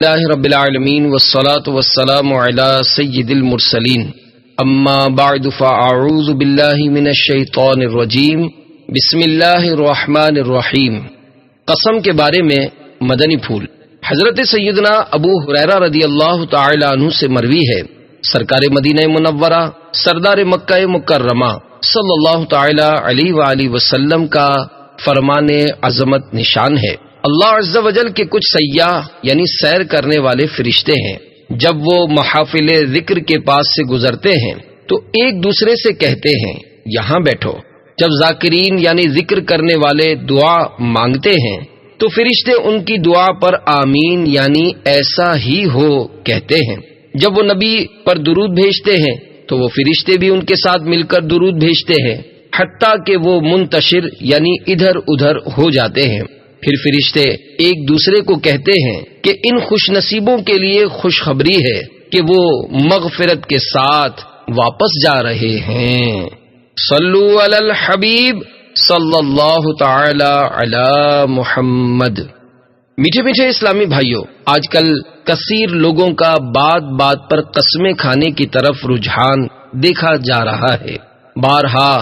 اللہ رب العالمین والصلاة والسلام علی سید المرسلین اما بعد فاعوذ باللہ من الشیطان الرجیم بسم اللہ الرحمن الرحیم۔ قسم کے بارے میں مدنی پھول۔ حضرت سیدنا ابو ہریرہ رضی اللہ تعالی عنہ سے مروی ہے، سرکار مدینہ منورہ سردار مکہ مکرمہ صلی اللہ تعالی علیہ وآلہ وسلم کا فرمان عظمت نشان ہے۔ اللہ عز و جل کے کچھ سیاح یعنی سیر کرنے والے فرشتے ہیں، جب وہ محافل ذکر کے پاس سے گزرتے ہیں تو ایک دوسرے سے کہتے ہیں یہاں بیٹھو۔ جب ذاکرین یعنی ذکر کرنے والے دعا مانگتے ہیں تو فرشتے ان کی دعا پر آمین یعنی ایسا ہی ہو کہتے ہیں۔ جب وہ نبی پر درود بھیجتے ہیں تو وہ فرشتے بھی ان کے ساتھ مل کر درود بھیجتے ہیں، حتیٰ کہ وہ منتشر یعنی ادھر ادھر ہو جاتے ہیں۔ پھر فرشتے ایک دوسرے کو کہتے ہیں کہ ان خوش نصیبوں کے لیے خوشخبری ہے کہ وہ مغفرت کے ساتھ واپس جا رہے ہیں۔ صلو علی الحبیب صلی اللہ تعالی علی محمد۔ میٹھے میٹھے اسلامی بھائیوں، آج کل کثیر لوگوں کا بات بات پر قسمیں کھانے کی طرف رجحان دیکھا جا رہا ہے۔ بارہا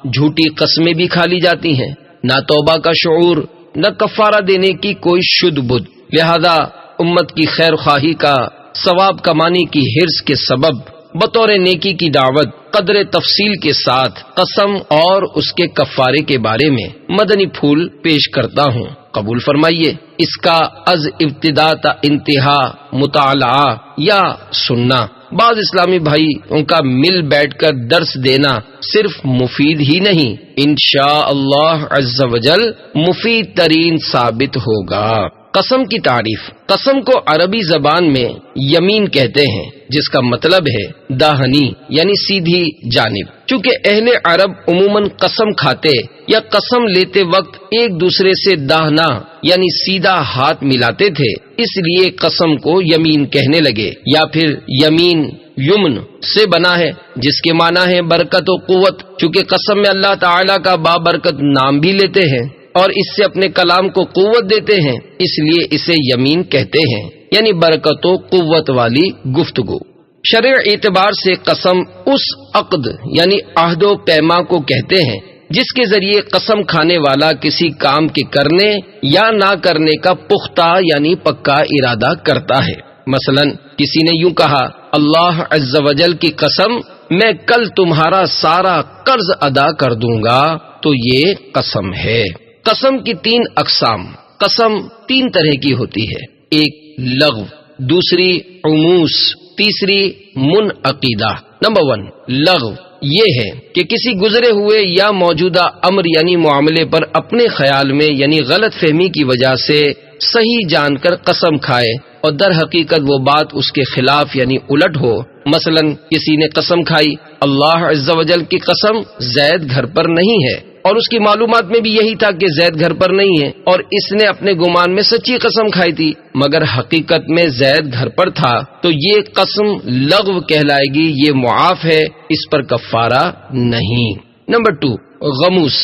جھوٹی قسمیں بھی کھا لی جاتی ہیں، نہ توبہ کا شعور نہ کفارہ دینے کی کوئی شد بد، لہذا امت کی خیر خواہی کا ثواب کمانے کی حرص کے سبب بطور نیکی کی دعوت قدر تفصیل کے ساتھ قسم اور اس کے کفارے کے بارے میں مدنی پھول پیش کرتا ہوں، قبول فرمائیے۔ اس کا از ابتدا تا انتہا مطالعہ یا سننا، بعض اسلامی بھائی ان کا مل بیٹھ کر درس دینا صرف مفید ہی نہیں، انشاءاللہ عز و جل مفید ترین ثابت ہوگا۔ قسم کی تعریف۔ قسم کو عربی زبان میں یمین کہتے ہیں، جس کا مطلب ہے داہنی یعنی سیدھی جانب۔ چونکہ اہل عرب عموماً قسم کھاتے یا قسم لیتے وقت ایک دوسرے سے داہنا یعنی سیدھا ہاتھ ملاتے تھے، اس لیے قسم کو یمین کہنے لگے، یا پھر یمین یمن سے بنا ہے جس کے معنی ہے برکت و قوت۔ چونکہ قسم میں اللہ تعالی کا بابرکت نام بھی لیتے ہیں اور اس سے اپنے کلام کو قوت دیتے ہیں، اس لیے اسے یمین کہتے ہیں، یعنی برکت و قوت والی گفتگو۔ شرع اعتبار سے قسم اس عقد یعنی عہد و پیما کو کہتے ہیں جس کے ذریعے قسم کھانے والا کسی کام کے کرنے یا نہ کرنے کا پختہ یعنی پکا ارادہ کرتا ہے۔ مثلا کسی نے یوں کہا، اللہ عز و جل کی قسم میں کل تمہارا سارا قرض ادا کر دوں گا، تو یہ قسم ہے۔ قسم کی تین اقسام۔ قسم تین طرح کی ہوتی ہے، ایک لغو، دوسری عموس، تیسری منعقیدہ۔ نمبر 1 لغو یہ ہے کہ کسی گزرے ہوئے یا موجودہ امر یعنی معاملے پر اپنے خیال میں یعنی غلط فہمی کی وجہ سے صحیح جان کر قسم کھائے اور در حقیقت وہ بات اس کے خلاف یعنی الٹ ہو۔ مثلا کسی نے قسم کھائی، اللہ عز و جل کی قسم زید گھر پر نہیں ہے، اور اس کی معلومات میں بھی یہی تھا کہ زید گھر پر نہیں ہے، اور اس نے اپنے گمان میں سچی قسم کھائی تھی مگر حقیقت میں زید گھر پر تھا، تو یہ قسم لغو کہلائے گی، یہ معاف ہے، اس پر کفارہ نہیں۔ نمبر 2 غموس۔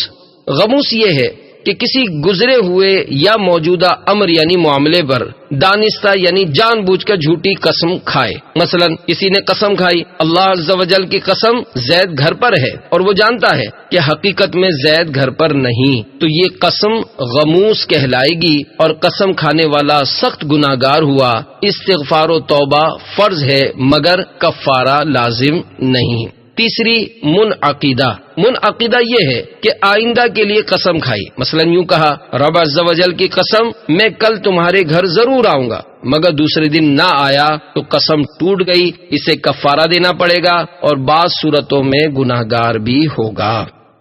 غموس یہ ہے کہ کسی گزرے ہوئے یا موجودہ امر یعنی معاملے پر دانستہ یعنی جان بوجھ کر جھوٹی قسم کھائے۔ مثلا کسی نے قسم کھائی، اللہ عز و جل کی قسم زید گھر پر ہے، اور وہ جانتا ہے کہ حقیقت میں زید گھر پر نہیں، تو یہ قسم غموس کہلائے گی اور قسم کھانے والا سخت گناہگار ہوا۔ استغفار و توبہ فرض ہے مگر کفارہ لازم نہیں۔ تیسری منعقیدہ۔ منعقیدہ یہ ہے کہ آئندہ کے لیے قسم کھائی، مثلا یوں کہا، رب عز و جل کی قسم میں کل تمہارے گھر ضرور آؤں گا، مگر دوسرے دن نہ آیا تو قسم ٹوٹ گئی، اسے کفارہ دینا پڑے گا اور بعض صورتوں میں گناہگار بھی ہوگا۔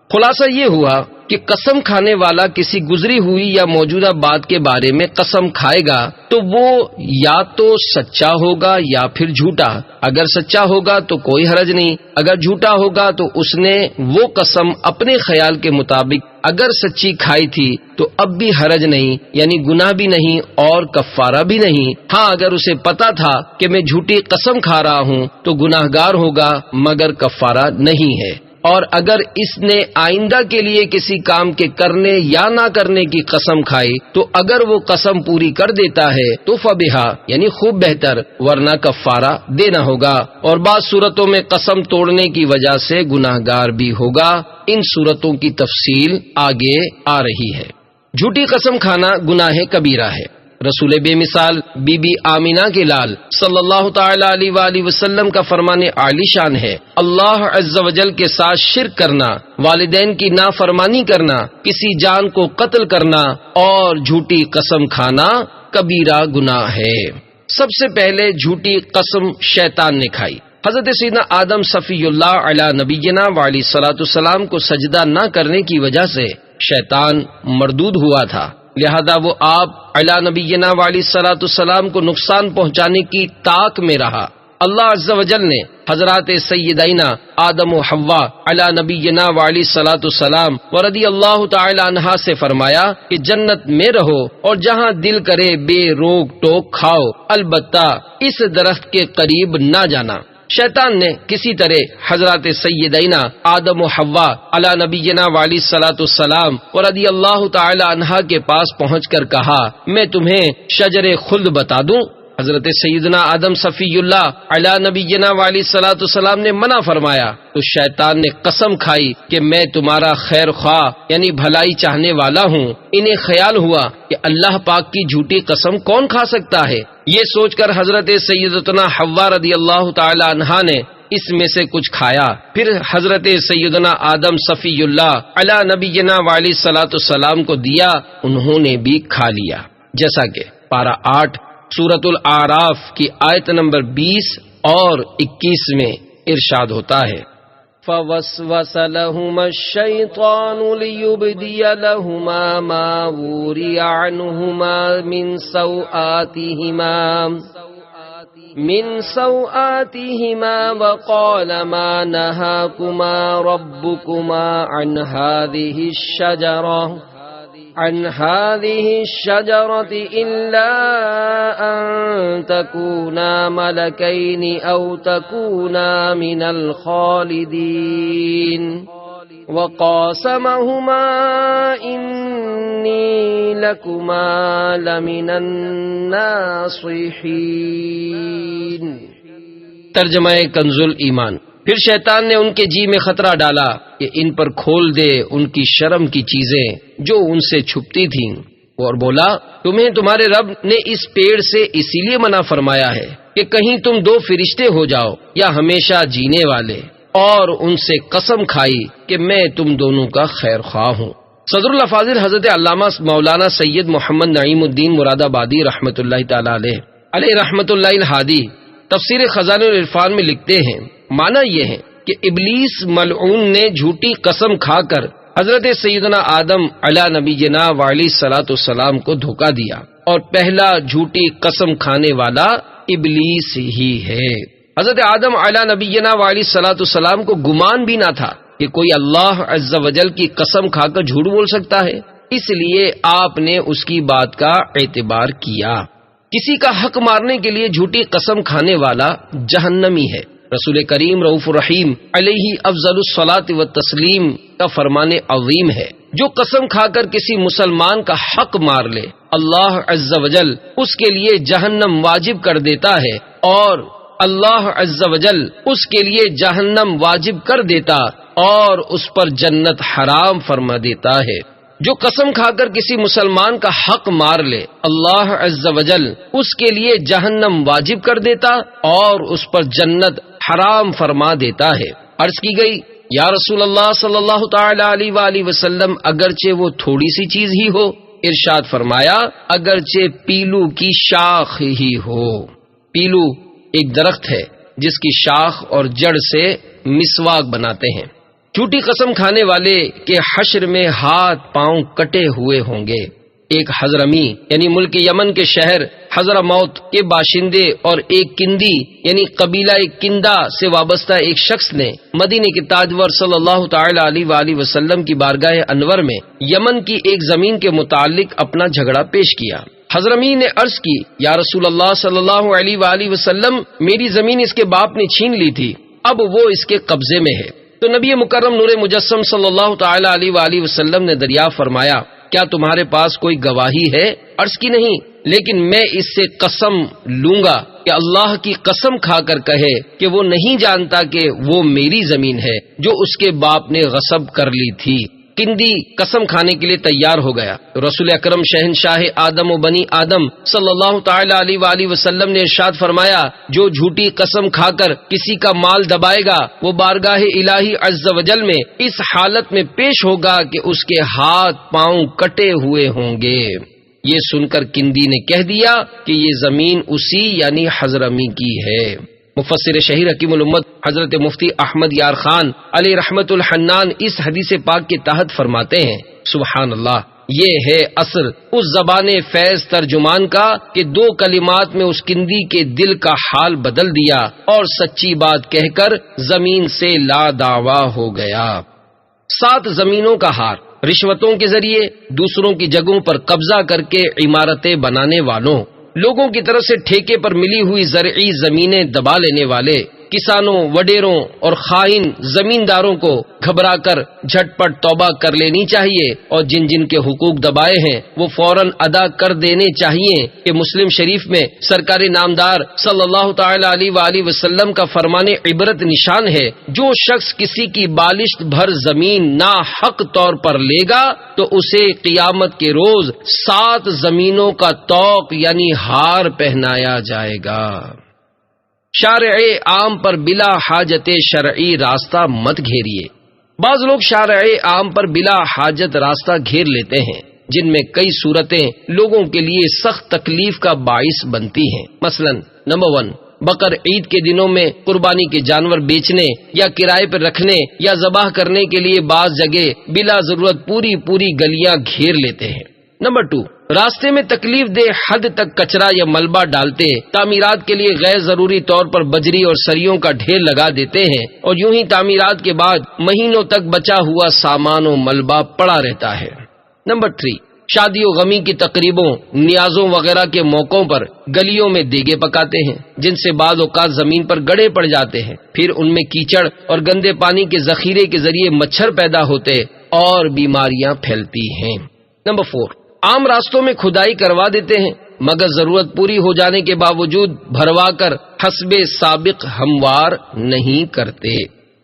خلاصہ یہ ہوا کہ قسم کھانے والا کسی گزری ہوئی یا موجودہ بات کے بارے میں قسم کھائے گا تو وہ یا تو سچا ہوگا یا پھر جھوٹا۔ اگر سچا ہوگا تو کوئی حرج نہیں، اگر جھوٹا ہوگا تو اس نے وہ قسم اپنے خیال کے مطابق اگر سچی کھائی تھی تو اب بھی حرج نہیں، یعنی گناہ بھی نہیں اور کفارہ بھی نہیں۔ ہاں اگر اسے پتا تھا کہ میں جھوٹی قسم کھا رہا ہوں تو گناہگار ہوگا مگر کفارہ نہیں ہے۔ اور اگر اس نے آئندہ کے لیے کسی کام کے کرنے یا نہ کرنے کی قسم کھائی تو اگر وہ قسم پوری کر دیتا ہے تو فبہا یعنی خوب بہتر، ورنہ کفارہ دینا ہوگا، اور بعض صورتوں میں قسم توڑنے کی وجہ سے گناہگار بھی ہوگا۔ ان صورتوں کی تفصیل آگے آ رہی ہے۔ جھوٹی قسم کھانا گناہ کبیرہ ہے۔ رسول بے مثال بی بی آمینہ کے لال صلی اللہ تعالی علیہ وآلہ وسلم کا فرمان عالی شان ہے، اللہ عز و جل کے ساتھ شرک کرنا، والدین کی نافرمانی کرنا، کسی جان کو قتل کرنا اور جھوٹی قسم کھانا کبیرہ گناہ ہے۔ سب سے پہلے جھوٹی قسم شیطان نے کھائی۔ حضرت سیدنا آدم صفی اللہ علی نبینا وعلیہ الصلوۃ والسلام کو سجدہ نہ کرنے کی وجہ سے شیطان مردود ہوا تھا، لہذا وہ آپ علی نبینا وعلیہ الصلوۃ والسلام کو نقصان پہنچانے کی طاق میں رہا۔ اللہ عز و جل نے حضرات سیدینا آدم و حوا علی نبینا وعلیہ الصلوۃ والسلام ورضی اللہ تعالی عنہا سے فرمایا کہ جنت میں رہو اور جہاں دل کرے بے روک ٹوک کھاؤ، البتہ اس درخت کے قریب نہ جانا۔ شیطان نے کسی طرح حضرات سیدینا آدم و حوا علی نبینا وعلیہ الصلوۃ والسلام ورضی اللہ تعالی عنہا کے پاس پہنچ کر کہا، میں تمہیں شجر خلد بتا دوں؟ حضرت سیدنا آدم صفی اللہ علی نبینا وعلیہ الصلوۃ والسلام نے منع فرمایا تو شیطان نے قسم کھائی کہ میں تمہارا خیر خواہ یعنی بھلائی چاہنے والا ہوں۔ انہیں خیال ہوا کہ اللہ پاک کی جھوٹی قسم کون کھا سکتا ہے، یہ سوچ کر حضرت سیدتنا حوا رضی اللہ تعالی عنہا نے اس میں سے کچھ کھایا، پھر حضرت سیدنا آدم صفی اللہ علی نبینا وعلیہ الصلوۃ والسلام کو دیا، انہوں نے بھی کھا لیا، جیسا کہ پارہ 8 سورۃ الاعراف کی آیت نمبر 20 اور 21 میں ارشاد ہوتا ہے، فَوَسْوَسَ لَهُمَا الشَّيْطَانُ لِيُبْدِيَ لَهُمَا مَا وُورِيَ عَنْهُمَا مِنْ سَوْآتِهِمَا وَقَالَ مَا نَهَاكُمَا رَبُّكُمَا عن هذه الشجرة إلا أن تكونا ملكين أو تكونا من الخالدين وقاسمهما إني لكما لمن الناصحين۔ ترجمہ کنز الایمان۔ پھر شیطان نے ان کے جی میں خطرہ ڈالا کہ ان پر کھول دے ان کی شرم کی چیزیں جو ان سے چھپتی تھیں، اور بولا، تمہیں تمہارے رب نے اس پیڑ سے اسی لیے منع فرمایا ہے کہ کہیں تم دو فرشتے ہو جاؤ یا ہمیشہ جینے والے، اور ان سے قسم کھائی کہ میں تم دونوں کا خیر خواہ ہوں۔ صدر الافاضل حضرت علامہ مولانا سید محمد نعیم الدین مراد آبادی رحمۃ اللہ تعالی علیہ رحمۃ اللہ الہادی تفسیر خزانہ العرفان میں لکھتے ہیں، معنی یہ ہے کہ ابلیس ملعون نے جھوٹی قسم کھا کر حضرت سیدنا آدم علی نبینا وعلیہ الصلوۃ والسلام کو دھوکہ دیا، اور پہلا جھوٹی قسم کھانے والا ابلیس ہی ہے۔ حضرت آدم علی نبینا وعلیہ الصلوۃ والسلام کو گمان بھی نہ تھا کہ کوئی اللہ عز و جل کی قسم کھا کر جھوٹ بول سکتا ہے، اس لیے آپ نے اس کی بات کا اعتبار کیا۔ کسی کا حق مارنے کے لیے جھوٹی قسم کھانے والا جہنمی ہے۔ رسول کریم رؤوف الرحیم علیہ افضل الصلاۃ والتسلیم کا فرمان عظیم ہے، جو قسم کھا کر کسی مسلمان کا حق مار لے اللہ عز و جل اس کے لیے جہنم واجب کر دیتا ہے، اور اللہ عز و جل اس کے لیے جہنم واجب کر دیتا اور اس پر جنت حرام فرما دیتا ہے۔ جو قسم کھا کر کسی مسلمان کا حق مار لے اللہ عز و جل اس کے لیے جہنم واجب کر دیتا اور اس پر جنت حرام فرما دیتا ہے۔ عرض کی گئی، یا رسول اللہ صلی اللہ تعالی علیہ وآلہ وسلم اگرچہ وہ تھوڑی سی چیز ہی ہو؟ ارشاد فرمایا، اگرچہ پیلو کی شاخ ہی ہو۔ پیلو ایک درخت ہے جس کی شاخ اور جڑ سے مسواک بناتے ہیں۔ جھوٹی قسم کھانے والے کے حشر میں ہاتھ پاؤں کٹے ہوئے ہوں گے۔ ایک حضرمی یعنی ملک یمن کے شہر حضرموت کے باشندے اور ایک کندی یعنی قبیلہ کندا سے وابستہ ایک شخص نے مدینے کے تاجور صلی اللہ تعالی علیہ وآلہ وسلم کی بارگاہ انور میں یمن کی ایک زمین کے متعلق اپنا جھگڑا پیش کیا۔ حضرمی نے عرض کی، یا رسول اللہ صلی اللہ علیہ وآلہ وسلم، میری زمین اس کے باپ نے چھین لی تھی، اب وہ اس کے قبضے میں ہے۔ تو نبی مکرم نور مجسم صلی اللہ تعالی علیہ وآلہ وسلم نے دریافت فرمایا کیا تمہارے پاس کوئی گواہی ہے؟ عرض کی نہیں، لیکن میں اس سے قسم لوں گا کہ اللہ کی قسم کھا کر کہے کہ وہ نہیں جانتا کہ وہ میری زمین ہے جو اس کے باپ نے غصب کر لی تھی۔ کندی قسم کھانے کے لیے تیار ہو گیا۔ رسول اکرم شہنشاہ آدم و بنی آدم صلی اللہ تعالی علیہ وآلہ وسلم نے ارشاد فرمایا جو جھوٹی قسم کھا کر کسی کا مال دبائے گا وہ بارگاہ الہی عز و جل میں اس حالت میں پیش ہوگا کہ اس کے ہاتھ پاؤں کٹے ہوئے ہوں گے۔ یہ سن کر کندی نے کہہ دیا کہ یہ زمین اسی یعنی حضرمی کی ہے۔ مفسر شہیر حکیم الامت حضرت مفتی احمد یار خان علیہ رحمت الحنان اس حدیث پاک کے تحت فرماتے ہیں سبحان اللہ، یہ ہے اثر اس زبان فیض ترجمان کا کہ دو کلمات میں اس کندی کے دل کا حال بدل دیا اور سچی بات کہہ کر زمین سے لا دعویٰ ہو گیا۔ 7 زمینوں کا ہار، رشوتوں کے ذریعے دوسروں کی جگہوں پر قبضہ کر کے عمارتیں بنانے والوں، لوگوں کی طرف سے ٹھیکے پر ملی ہوئی زرعی زمینیں دبا لینے والے، کسانوں، وڈیروں اور خائن زمینداروں کو گھبرا کر جھٹ پٹ توبہ کر لینی چاہیے، اور جن جن کے حقوق دبائے ہیں وہ فوراً ادا کر دینے چاہیے کہ مسلم شریف میں سرکار نامدار صلی اللہ تعالی علیہ وآلہ وسلم کا فرمان عبرت نشان ہے جو شخص کسی کی بالشت بھر زمین ناحق طور پر لے گا تو اسے قیامت کے روز 7 زمینوں کا طوق یعنی ہار پہنایا جائے گا۔ شارع عام پر بلا حاجت شرعی راستہ مت گھیریے۔ بعض لوگ شارع عام پر بلا حاجت راستہ گھیر لیتے ہیں جن میں کئی صورتیں لوگوں کے لیے سخت تکلیف کا باعث بنتی ہیں۔ مثلا نمبر 1، بقر عید کے دنوں میں قربانی کے جانور بیچنے یا کرائے پر رکھنے یا ذبح کرنے کے لیے بعض جگہ بلا ضرورت پوری گلیاں گھیر لیتے ہیں۔ نمبر 2، راستے میں تکلیف دہ حد تک کچرا یا ملبہ ڈالتے، تعمیرات کے لیے غیر ضروری طور پر بجری اور سریوں کا ڈھیر لگا دیتے ہیں اور یوں ہی تعمیرات کے بعد مہینوں تک بچا ہوا سامان و ملبہ پڑا رہتا ہے۔ نمبر 3، شادی و غمی کی تقریبوں، نیازوں وغیرہ کے موقعوں پر گلیوں میں دیگے پکاتے ہیں جن سے بعض اوقات زمین پر گڑے پڑ جاتے ہیں، پھر ان میں کیچڑ اور گندے پانی کے ذخیرے کے ذریعے مچھر پیدا ہوتے اور بیماریاں پھیلتی ہیں۔ نمبر 4، عام راستوں میں کھدائی کروا دیتے ہیں مگر ضرورت پوری ہو جانے کے باوجود بھروا کر حسب سابق ہموار نہیں کرتے۔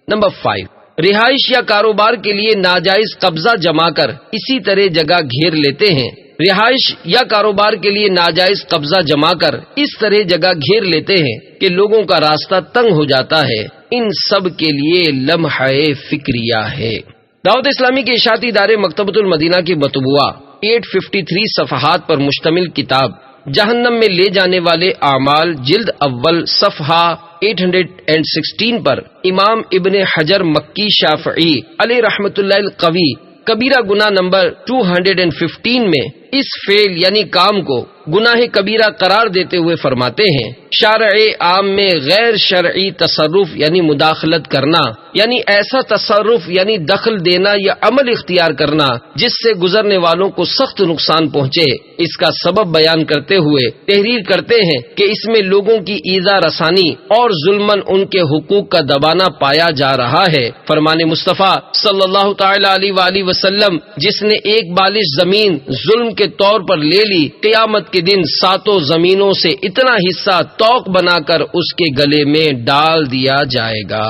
نمبر 5، رہائش یا کاروبار کے لیے ناجائز قبضہ جما کر اسی طرح جگہ گھیر لیتے ہیں۔ رہائش یا کاروبار کے لیے ناجائز قبضہ جما کر اس طرح جگہ گھیر لیتے ہیں کہ لوگوں کا راستہ تنگ ہو جاتا ہے۔ ان سب کے لیے لمحہ فکریہ ہے۔ دعوت اسلامی کے اشاعتی ادارے مکتبۃ المدینہ کی مطبوعہ 853 صفحات پر مشتمل کتاب جہنم میں لے جانے والے اعمال جلد اول صفحہ 816 پر امام ابن حجر مکی شافعی علیہ رحمت اللہ القوی کبیرہ گناہ نمبر 215 میں اس فعل یعنی کام کو گناہ کبیرہ قرار دیتے ہوئے فرماتے ہیں شارع عام میں غیر شرعی تصرف یعنی مداخلت کرنا، یعنی ایسا تصرف یعنی دخل دینا یا عمل اختیار کرنا جس سے گزرنے والوں کو سخت نقصان پہنچے، اس کا سبب بیان کرتے ہوئے تحریر کرتے ہیں کہ اس میں لوگوں کی ایذا رسانی اور ظلماً ان کے حقوق کا دبانا پایا جا رہا ہے۔ فرمان مصطفیٰ صلی اللہ تعالی علیہ وآلہ وسلم جس نے ایک بالش زمین ظلم کے طور پر لے لی، قیامت کے دن 7 زمینوں سے اتنا حصہ توق بنا کر اس کے گلے میں ڈال دیا جائے گا۔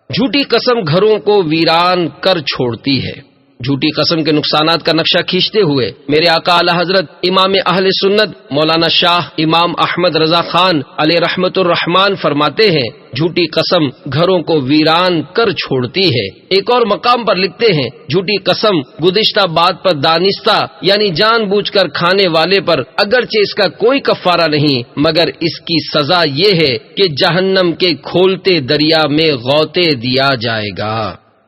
جھوٹی قسم گھروں کو ویران کر چھوڑتی ہے۔ جھوٹی قسم کے نقصانات کا نقشہ کھینچتے ہوئے میرے آقا اعلی حضرت امام اہل سنت مولانا شاہ امام احمد رضا خان علیہ رحمت الرحمان فرماتے ہیں جھوٹی قسم گھروں کو ویران کر چھوڑتی ہے۔ ایک اور مقام پر لکھتے ہیں جھوٹی قسم گزشتہ بات پر دانستہ یعنی جان بوجھ کر کھانے والے پر اگرچہ اس کا کوئی کفارہ نہیں مگر اس کی سزا یہ ہے کہ جہنم کے کھولتے دریا میں غوطے دیا جائے گا۔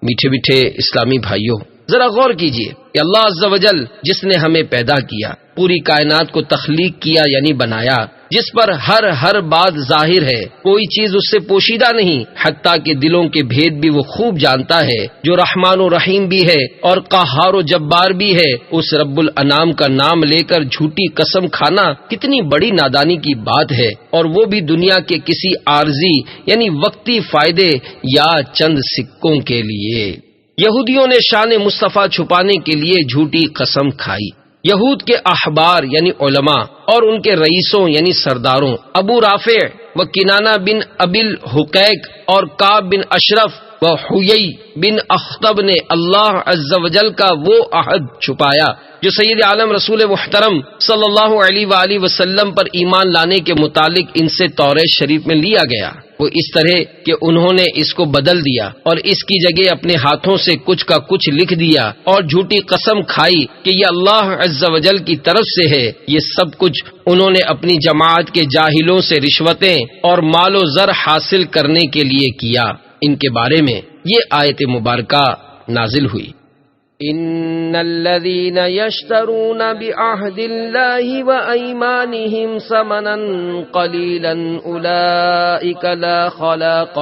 میٹھے میٹھے اسلامی بھائیوں، ذرا غور کیجئے کہ اللہ عز و جل جس نے ہمیں پیدا کیا، پوری کائنات کو تخلیق کیا یعنی بنایا، جس پر ہر بات ظاہر ہے، کوئی چیز اس سے پوشیدہ نہیں، حتیٰ کہ دلوں کے بھید بھی وہ خوب جانتا ہے، جو رحمان و رحیم بھی ہے اور قہار و جبار بھی ہے، اس رب الانام کا نام لے کر جھوٹی قسم کھانا کتنی بڑی نادانی کی بات ہے، اور وہ بھی دنیا کے کسی عارضی یعنی وقتی فائدے یا چند سکوں کے لیے۔ یہودیوں نے شان مصطفیٰ چھپانے کے لیے جھوٹی قسم کھائی۔ یہود کے احبار یعنی علماء اور ان کے رئیسوں یعنی سرداروں ابو رافع و کنانہ بن ابی الحقیق اور کعب بن اشرف و حیی بن اخطب نے اللہ عز و جل کا وہ عہد چھپایا جو سید عالم رسول محترم صلی اللہ علیہ وآلہ وسلم پر ایمان لانے کے متعلق ان سے توریت شریف میں لیا گیا، وہ اس طرح کہ انہوں نے اس کو بدل دیا اور اس کی جگہ اپنے ہاتھوں سے کچھ کا کچھ لکھ دیا اور جھوٹی قسم کھائی کہ یہ اللہ عز و جل کی طرف سے ہے۔ یہ سب کچھ انہوں نے اپنی جماعت کے جاہلوں سے رشوتیں اور مال و زر حاصل کرنے کے لیے کیا۔ ان کے بارے میں یہ آیت مبارکہ نازل ہوئی۔ ان الذين يشترون بعهد الله وايمانهم ثمنا قليلا اولئك لا خلاق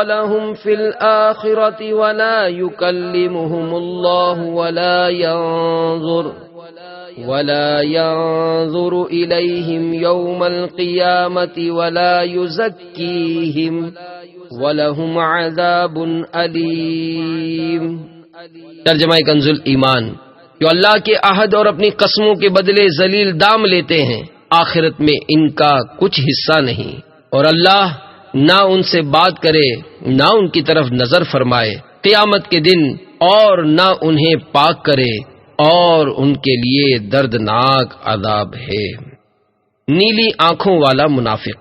لهم في الآخرة ولا يكلمهم الله ولا ينظر إليهم يوم القيامة ولا يزكيهم وَلَهُمْ عَذَابٌ أَلِيمٌ۔ ترجمہ کنز الایمان، جو اللہ کے عہد اور اپنی قسموں کے بدلے ذلیل دام لیتے ہیں، آخرت میں ان کا کچھ حصہ نہیں، اور اللہ نہ ان سے بات کرے نہ ان کی طرف نظر فرمائے قیامت کے دن، اور نہ انہیں پاک کرے، اور ان کے لیے دردناک عذاب ہے۔ نیلی آنکھوں والا منافق۔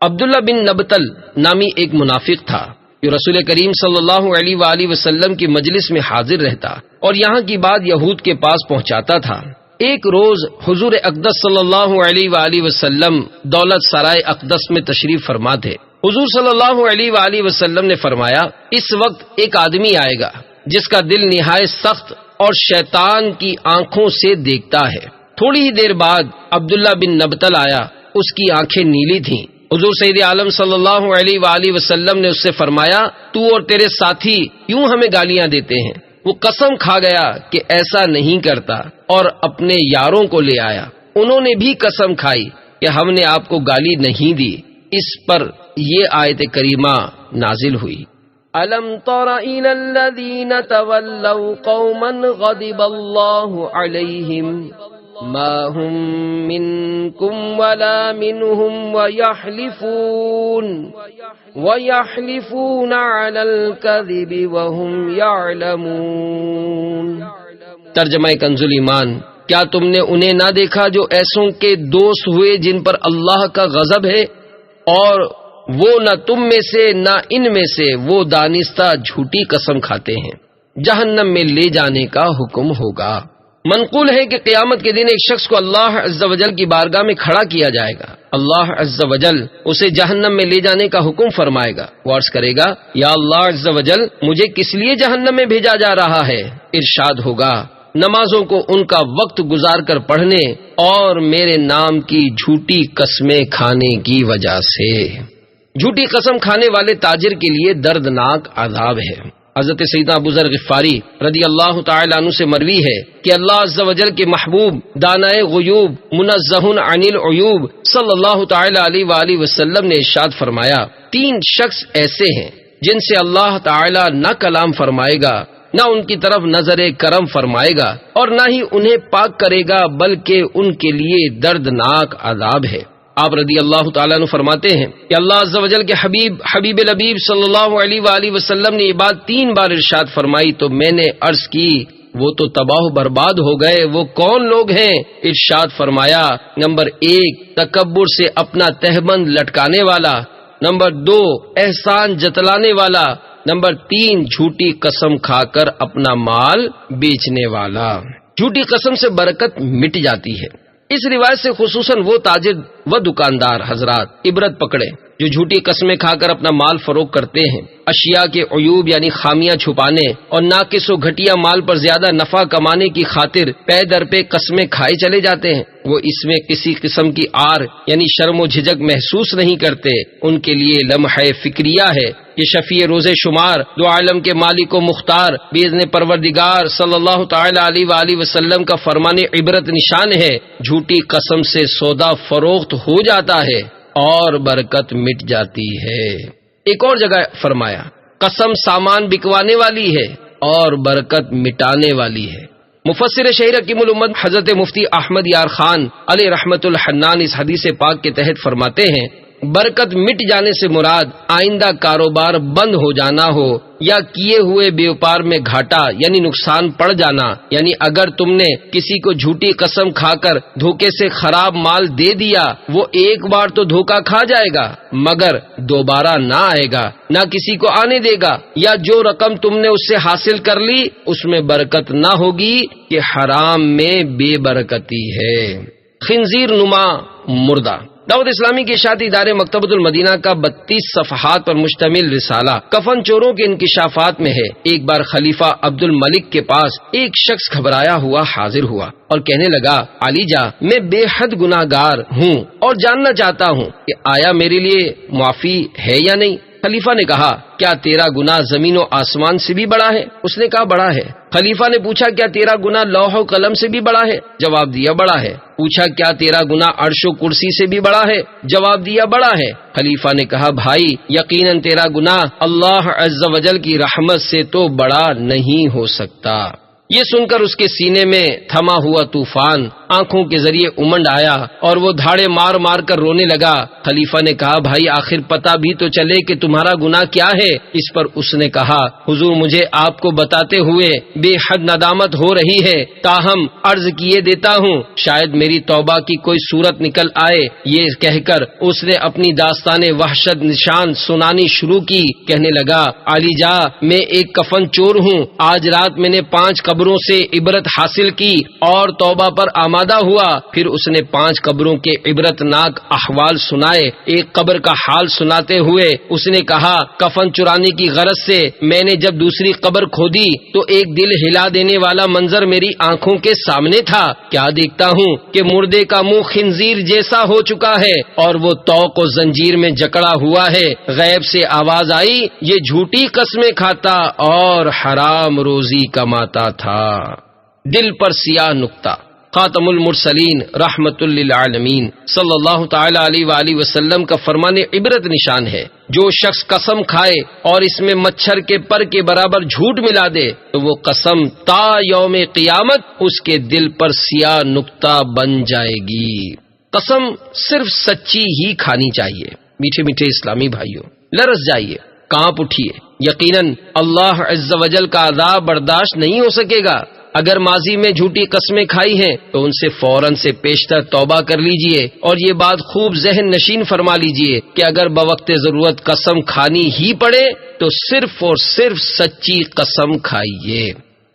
عبداللہ بن نبتل نامی ایک منافق تھا جو رسول کریم صلی اللہ علیہ وآلہ وسلم کی مجلس میں حاضر رہتا اور یہاں کی بات یہود کے پاس پہنچاتا تھا۔ ایک روز حضور اقدس صلی اللہ علیہ وآلہ وسلم دولت سرائے اقدس میں تشریف فرما تھے۔ حضور صلی اللہ علیہ وآلہ وسلم نے فرمایا، اس وقت ایک آدمی آئے گا جس کا دل نہایت سخت اور شیطان کی آنکھوں سے دیکھتا ہے۔ تھوڑی ہی دیر بعد عبداللہ بن نبتل آیا، اس کی آنکھیں نیلی تھیں۔ حضور سید عالم صلی اللہ علیہ وآلہ وسلم نے اس سے فرمایا، تو اور تیرے ساتھی کیوں ہمیں گالیاں دیتے ہیں؟ وہ قسم کھا گیا کہ ایسا نہیں کرتا اور اپنے یاروں کو لے آیا، انہوں نے بھی قسم کھائی کہ ہم نے آپ کو گالی نہیں دی۔ اس پر یہ آیت کریمہ نازل ہوئی۔ أَلَمْ تَرَ إِلَى الَّذِينَ تَوَلَّوْا قَوْمًا غَضِبَ اللَّهُ عَلَيْهِمْ ما هم منكم ولا منهم ويحلفون على الكذب وهم يعلمون۔ ترجمہ کنز الایمان، کیا تم نے انہیں نہ دیکھا جو ایسوں کے دوست ہوئے جن پر اللہ کا غضب ہے، اور وہ نہ تم میں سے نہ ان میں سے، وہ دانستہ جھوٹی قسم کھاتے ہیں، جہنم میں لے جانے کا حکم ہوگا۔ منقول ہے کہ قیامت کے دن ایک شخص کو اللہ عز و جل کی بارگاہ میں کھڑا کیا جائے گا، اللہ عز و جل اسے جہنم میں لے جانے کا حکم فرمائے گا، وہ عرض کرے گا، یا اللہ عز و جل مجھے کس لیے جہنم میں بھیجا جا رہا ہے؟ ارشاد ہوگا، نمازوں کو ان کا وقت گزار کر پڑھنے اور میرے نام کی جھوٹی قسمیں کھانے کی وجہ سے۔ جھوٹی قسم کھانے والے تاجر کے لیے دردناک عذاب ہے۔ حضرت سیدنا ابو ذر غفاری رضی اللہ تعالی عنہ سے مروی ہے کہ اللہ عز و جل کے محبوب دانائے غیوب منزہ عن العیوب صلی اللہ تعالی علیہ وآلہ وسلم نے ارشاد فرمایا، 3 شخص ایسے ہیں جن سے اللہ تعالی نہ کلام فرمائے گا، نہ ان کی طرف نظر کرم فرمائے گا، اور نہ ہی انہیں پاک کرے گا، بلکہ ان کے لیے دردناک عذاب ہے۔ آپ رضی اللہ تعالیٰ عنہ فرماتے ہیں کہ اللہ عز و جل کے حبیب لبیب صلی اللہ علیہ وآلہ وسلم نے یہ بات 3 بار ارشاد فرمائی تو میں نے عرض کی، وہ تو تباہ و برباد ہو گئے، وہ کون لوگ ہیں؟ ارشاد فرمایا، نمبر 1 تکبر سے اپنا تہبند لٹکانے والا، نمبر 2 احسان جتلانے والا، نمبر 3 جھوٹی قسم کھا کر اپنا مال بیچنے والا۔ جھوٹی قسم سے برکت مٹ جاتی ہے۔ اس روایت سے خصوصاً وہ تاجر وہ دکاندار حضرات عبرت پکڑے جو جھوٹی قسمیں کھا کر اپنا مال فروخت کرتے ہیں، اشیاء کے عیوب یعنی خامیاں چھپانے اور ناقص و گھٹیا مال پر زیادہ نفع کمانے کی خاطر پے در پہ قسمیں کھائے چلے جاتے ہیں۔ وہ اس میں کسی قسم کی آر یعنی شرم و جھجک محسوس نہیں کرتے۔ ان کے لیے لمحہ فکریہ ہے۔ یہ شفیع روز شمار دو عالم کے مالک و مختار باذن پروردگار صلی اللہ تعالی علیہ وآلہ وسلم کا فرمان عبرت نشان ہے۔ جھوٹی قسم سے سودا فروخت ہو جاتا ہے اور برکت مٹ جاتی ہے۔ ایک اور جگہ فرمایا قسم سامان بکوانے والی ہے اور برکت مٹانے والی ہے۔ مفسر شہیر حکیم الامت حضرت مفتی احمد یار خان علیہ رحمت الحنان اس حدیث پاک کے تحت فرماتے ہیں برکت مٹ جانے سے مراد آئندہ کاروبار بند ہو جانا ہو یا کیے ہوئے بیوپار میں گھاٹا یعنی نقصان پڑ جانا، یعنی اگر تم نے کسی کو جھوٹی قسم کھا کر دھوکے سے خراب مال دے دیا، وہ ایک بار تو دھوکا کھا جائے گا مگر دوبارہ نہ آئے گا، نہ کسی کو آنے دے گا، یا جو رقم تم نے اس سے حاصل کر لی اس میں برکت نہ ہوگی کہ حرام میں بے برکتی ہے۔ خنزیر نما مردہ دعوت اسلامی کے اشاعتی ادارے مکتبۃ المدینہ کا 32 صفحات پر مشتمل رسالہ کفن چوروں کے انکشافات میں ہے۔ ایک بار خلیفہ عبد الملک کے پاس ایک شخص گھبرایا ہوا حاضر ہوا اور کہنے لگا علی جا میں بے حد گناہگار ہوں اور جاننا چاہتا ہوں کہ آیا میرے لیے معافی ہے یا نہیں۔ خلیفہ نے کہا کیا تیرا گناہ زمین و آسمان سے بھی بڑا ہے؟ اس نے کہا بڑا ہے۔ خلیفہ نے پوچھا کیا تیرا گناہ لوح و قلم سے بھی بڑا ہے؟ جواب دیا بڑا ہے۔ پوچھا کیا تیرا گناہ عرش و کرسی سے بھی بڑا ہے؟ جواب دیا بڑا ہے۔ خلیفہ نے کہا بھائی یقیناً تیرا گناہ اللہ عز و جل کی رحمت سے تو بڑا نہیں ہو سکتا۔ یہ سن کر اس کے سینے میں تھما ہوا طوفان آنکھوں کے ذریعے امنڈ آیا اور وہ دھاڑے مار مار کر رونے لگا۔ خلیفہ نے کہا بھائی آخر پتہ بھی تو چلے کہ تمہارا گناہ کیا ہے۔ اس پر اس نے کہا حضور مجھے آپ کو بتاتے ہوئے بے حد ندامت ہو رہی ہے، تاہم عرض کیے دیتا ہوں شاید میری توبہ کی کوئی صورت نکل آئے۔ یہ کہہ کر اس نے اپنی داستان وحشت نشان سنانی شروع کی۔ کہنے لگا علی جا میں ایک کفن چور ہوں، آج رات میں نے 5 قبروں سے عبرت حاصل کی اور توبہ پر آمادہ ہوا۔ پھر اس نے 5 قبروں کے عبرت ناک احوال سنائے۔ ایک قبر کا حال سناتے ہوئے اس نے کہا کفن چرانے کی غرض سے میں نے جب دوسری قبر کھودی تو ایک دل ہلا دینے والا منظر میری آنکھوں کے سامنے تھا۔ کیا دیکھتا ہوں کہ مردے کا منہ خنزیر جیسا ہو چکا ہے اور وہ توق و زنجیر میں جکڑا ہوا ہے۔ غیب سے آواز آئی یہ جھوٹی قسمیں کھاتا اور حرام روزی کماتا تھا۔ دل پر سیاہ نقطہ خاتم المرسلین رحمت للعالمین صلی اللہ تعالی علیہ وآلہ وسلم کا فرمان عبرت نشان ہے جو شخص قسم کھائے اور اس میں مچھر کے پر کے برابر جھوٹ ملا دے تو وہ قسم تا یوم قیامت اس کے دل پر سیاہ نقطہ بن جائے گی۔ قسم صرف سچی ہی کھانی چاہیے۔ میٹھے میٹھے اسلامی بھائیوں لرز جائیے، کانپ اٹھیے، یقیناً اللہ عز و جل کا عذاب برداشت نہیں ہو سکے گا۔ اگر ماضی میں جھوٹی قسمیں کھائی ہیں تو ان سے فوراً سے پیشتر توبہ کر لیجئے اور یہ بات خوب ذہن نشین فرما لیجئے کہ اگر بوقت ضرورت قسم کھانی ہی پڑے تو صرف اور صرف سچی قسم کھائیے۔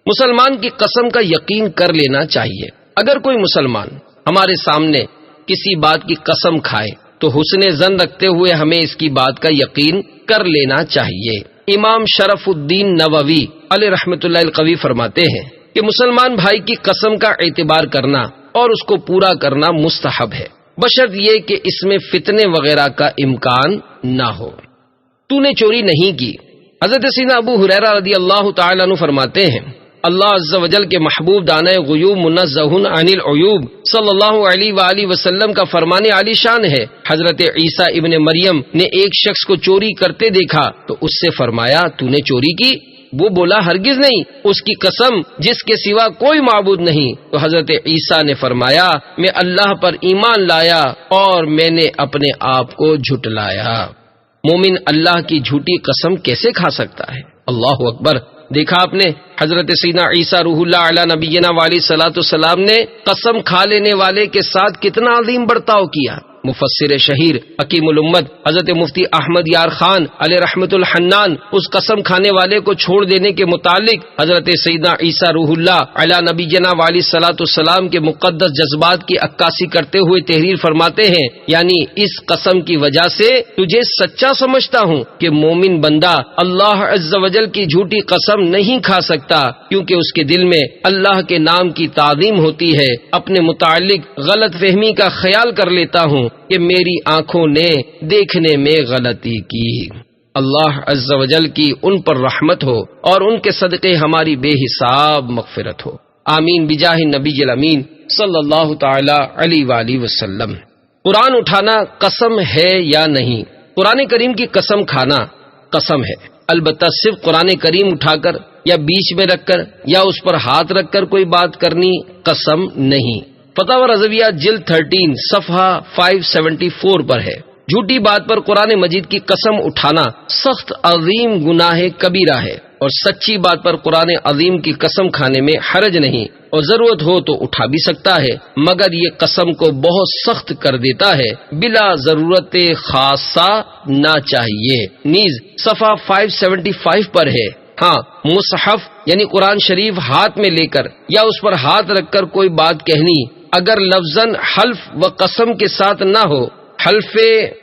مسلمان کی قسم کا یقین کر لینا چاہیے۔ اگر کوئی مسلمان ہمارے سامنے کسی بات کی قسم کھائے تو حسن ظن رکھتے ہوئے ہمیں اس کی بات کا یقین کر لینا چاہیے۔ امام شرف الدین نووی علیہ رحمت اللہ القوی فرماتے ہیں کہ مسلمان بھائی کی قسم کا اعتبار کرنا اور اس کو پورا کرنا مستحب ہے، بشرط یہ کہ اس میں فتنے وغیرہ کا امکان نہ ہو۔ تو نے چوری نہیں کی۔ حضرت سیدنا ابو ہریرہ رضی اللہ تعالی عنہ فرماتے ہیں اللہ عز و جل کے محبوب دانہ غیوب منزہ عن العیوب صلی اللہ علیہ وآلہ وسلم کا فرمان عالی شان ہے۔ حضرت عیسیٰ ابن مریم نے ایک شخص کو چوری کرتے دیکھا تو اس سے فرمایا تو نے چوری کی؟ وہ بولا ہرگز نہیں، اس کی قسم جس کے سوا کوئی معبود نہیں۔ تو حضرت عیسیٰ نے فرمایا میں اللہ پر ایمان لایا اور میں نے اپنے آپ کو جھٹلایا۔ مومن اللہ کی جھوٹی قسم کیسے کھا سکتا ہے؟ اللہ اکبر۔ دیکھا آپ نے حضرت سیدنا عیسیٰ روح اللہ علی نبینا علیہ الصلوۃ والسلام نے قسم کھا لینے والے کے ساتھ کتنا عظیم برتاؤ کیا۔ مفسر شہیر حکیم الامت حضرت مفتی احمد یار خان علیہ رحمت الحنان اس قسم کھانے والے کو چھوڑ دینے کے متعلق حضرت سیدنا عیسیٰ روح اللہ علی نبینا علیہ الصلوۃ والسلام کے مقدس جذبات کی عکاسی کرتے ہوئے تحریر فرماتے ہیں، یعنی اس قسم کی وجہ سے تجھے سچا سمجھتا ہوں کہ مومن بندہ اللہ عز و جل کی جھوٹی قسم نہیں کھا سکتا، کیونکہ اس کے دل میں اللہ کے نام کی تعظیم ہوتی ہے۔ اپنے متعلق غلط فہمی کا خیال کر لیتا ہوں کہ میری آنکھوں نے دیکھنے میں غلطی کی۔ اللہ عز و جل کی ان پر رحمت ہو اور ان کے صدقے ہماری بے حساب مغفرت ہو، آمین بجاہ نبی الامین صلی اللہ تعالی علیہ وآلہ وسلم۔ قرآن اٹھانا قسم ہے یا نہیں؟ قرآن کریم کی قسم کھانا قسم ہے، البتہ صرف قرآن کریم اٹھا کر یا بیچ میں رکھ کر یا اس پر ہاتھ رکھ کر کوئی بات کرنی قسم نہیں۔ فتاوی رضویہ جلد 13 صفحہ 574 پر ہے، جھوٹی بات پر قرآن مجید کی قسم اٹھانا سخت عظیم گناہ کبیرہ ہے، اور سچی بات پر قرآن عظیم کی قسم کھانے میں حرج نہیں، اور ضرورت ہو تو اٹھا بھی سکتا ہے، مگر یہ قسم کو بہت سخت کر دیتا ہے، بلا ضرورت خاصہ نہ چاہیے۔ نیز صفحہ 575 پر ہے، ہاں مصحف یعنی قرآن شریف ہاتھ میں لے کر یا اس پر ہاتھ رکھ کر کوئی بات کہنی اگر لفظاً حلف و قسم کے ساتھ نہ ہو، حلف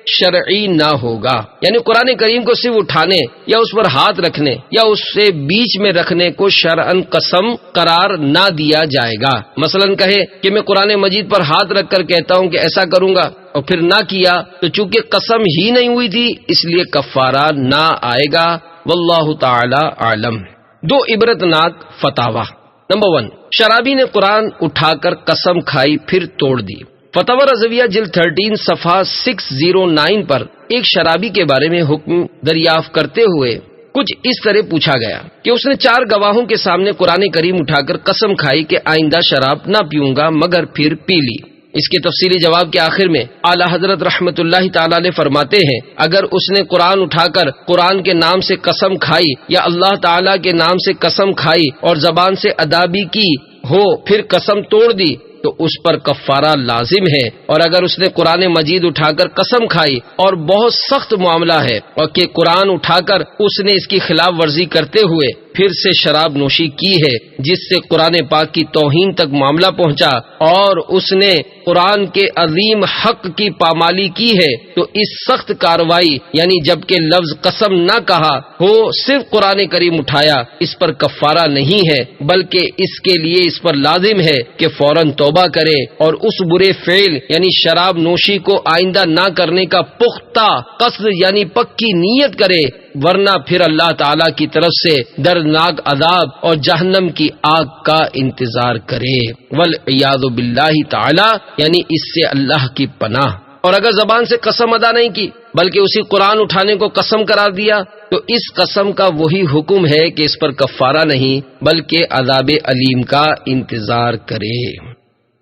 شرعی نہ ہوگا، یعنی قرآن کریم کو صرف اٹھانے یا اس پر ہاتھ رکھنے یا اس سے بیچ میں رکھنے کو شرعاً قسم قرار نہ دیا جائے گا۔ مثلاً کہے کہ میں قرآن مجید پر ہاتھ رکھ کر کہتا ہوں کہ ایسا کروں گا، اور پھر نہ کیا تو چونکہ قسم ہی نہیں ہوئی تھی اس لیے کفارہ نہ آئے گا، واللہ تعالی عالم۔ دو عبرتناک فتاوا۔ نمبر 1، شرابی نے قرآن اٹھا کر قسم کھائی پھر توڑ دی۔ فتاوی رضویہ جلد 13 صفحہ 609 پر ایک شرابی کے بارے میں حکم دریافت کرتے ہوئے کچھ اس طرح پوچھا گیا کہ اس نے 4 گواہوں کے سامنے قرآن کریم اٹھا کر قسم کھائی کہ آئندہ شراب نہ پیوں گا، مگر پھر پی لی۔ اس کے تفصیلی جواب کے آخر میں اعلی حضرت رحمت اللہ تعالی علیہ فرماتے ہیں، اگر اس نے قرآن اٹھا کر قرآن کے نام سے قسم کھائی یا اللہ تعالی کے نام سے قسم کھائی اور زبان سے ادا بھی کی ہو پھر قسم توڑ دی تو اس پر کفارہ لازم ہے، اور اگر اس نے قرآن مجید اٹھا کر قسم کھائی اور بہت سخت معاملہ ہے اور کہ قرآن اٹھا کر اس نے اس کی خلاف ورزی کرتے ہوئے پھر سے شراب نوشی کی ہے جس سے قرآن پاک کی توہین تک معاملہ پہنچا اور اس نے قرآن کے عظیم حق کی پامالی کی ہے تو اس سخت کارروائی یعنی جبکہ لفظ قسم نہ کہا ہو صرف قرآن کریم اٹھایا اس پر کفارہ نہیں ہے، بلکہ اس کے لیے اس پر لازم ہے کہ فوراً توبہ کرے اور اس برے فعل یعنی شراب نوشی کو آئندہ نہ کرنے کا پختہ قصد یعنی پکی نیت کرے، ورنہ پھر اللہ تعالی کی طرف سے دردناک عذاب اور جہنم کی آگ کا انتظار کرے، والعیاذ باللہ تعالی، یعنی اس سے اللہ کی پناہ۔ اور اگر زبان سے قسم ادا نہیں کی بلکہ اسی قرآن اٹھانے کو قسم قرار دیا تو اس قسم کا وہی حکم ہے کہ اس پر کفارہ نہیں بلکہ عذاب علیم کا انتظار کرے۔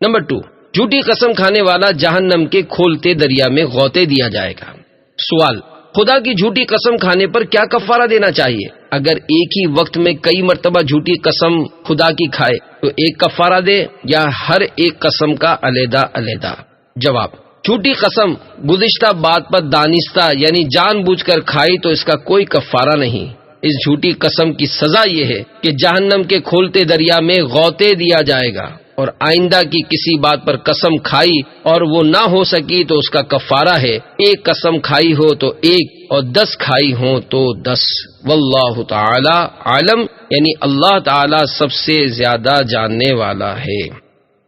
نمبر 2، جھوٹی قسم کھانے والا جہنم کے کھولتے دریا میں غوطے دیا جائے گا۔ سوال، خدا کی جھوٹی قسم کھانے پر کیا کفارہ دینا چاہیے؟ اگر ایک ہی وقت میں کئی مرتبہ جھوٹی قسم خدا کی کھائے تو ایک کفارہ دے یا ہر ایک قسم کا علیحدہ علیحدہ؟ جواب، جھوٹی قسم گزشتہ بات پر دانستہ یعنی جان بوجھ کر کھائی تو اس کا کوئی کفارہ نہیں۔ اس جھوٹی قسم کی سزا یہ ہے کہ جہنم کے کھولتے دریا میں غوطے دیا جائے گا، اور آئندہ کی کسی بات پر قسم کھائی اور وہ نہ ہو سکی تو اس کا کفارہ ہے ایک قسم کھائی ہو تو 1 اور 10 کھائی ہوں تو 10۔ واللہ تعالی عالم، یعنی اللہ تعالی سب سے زیادہ جاننے والا ہے۔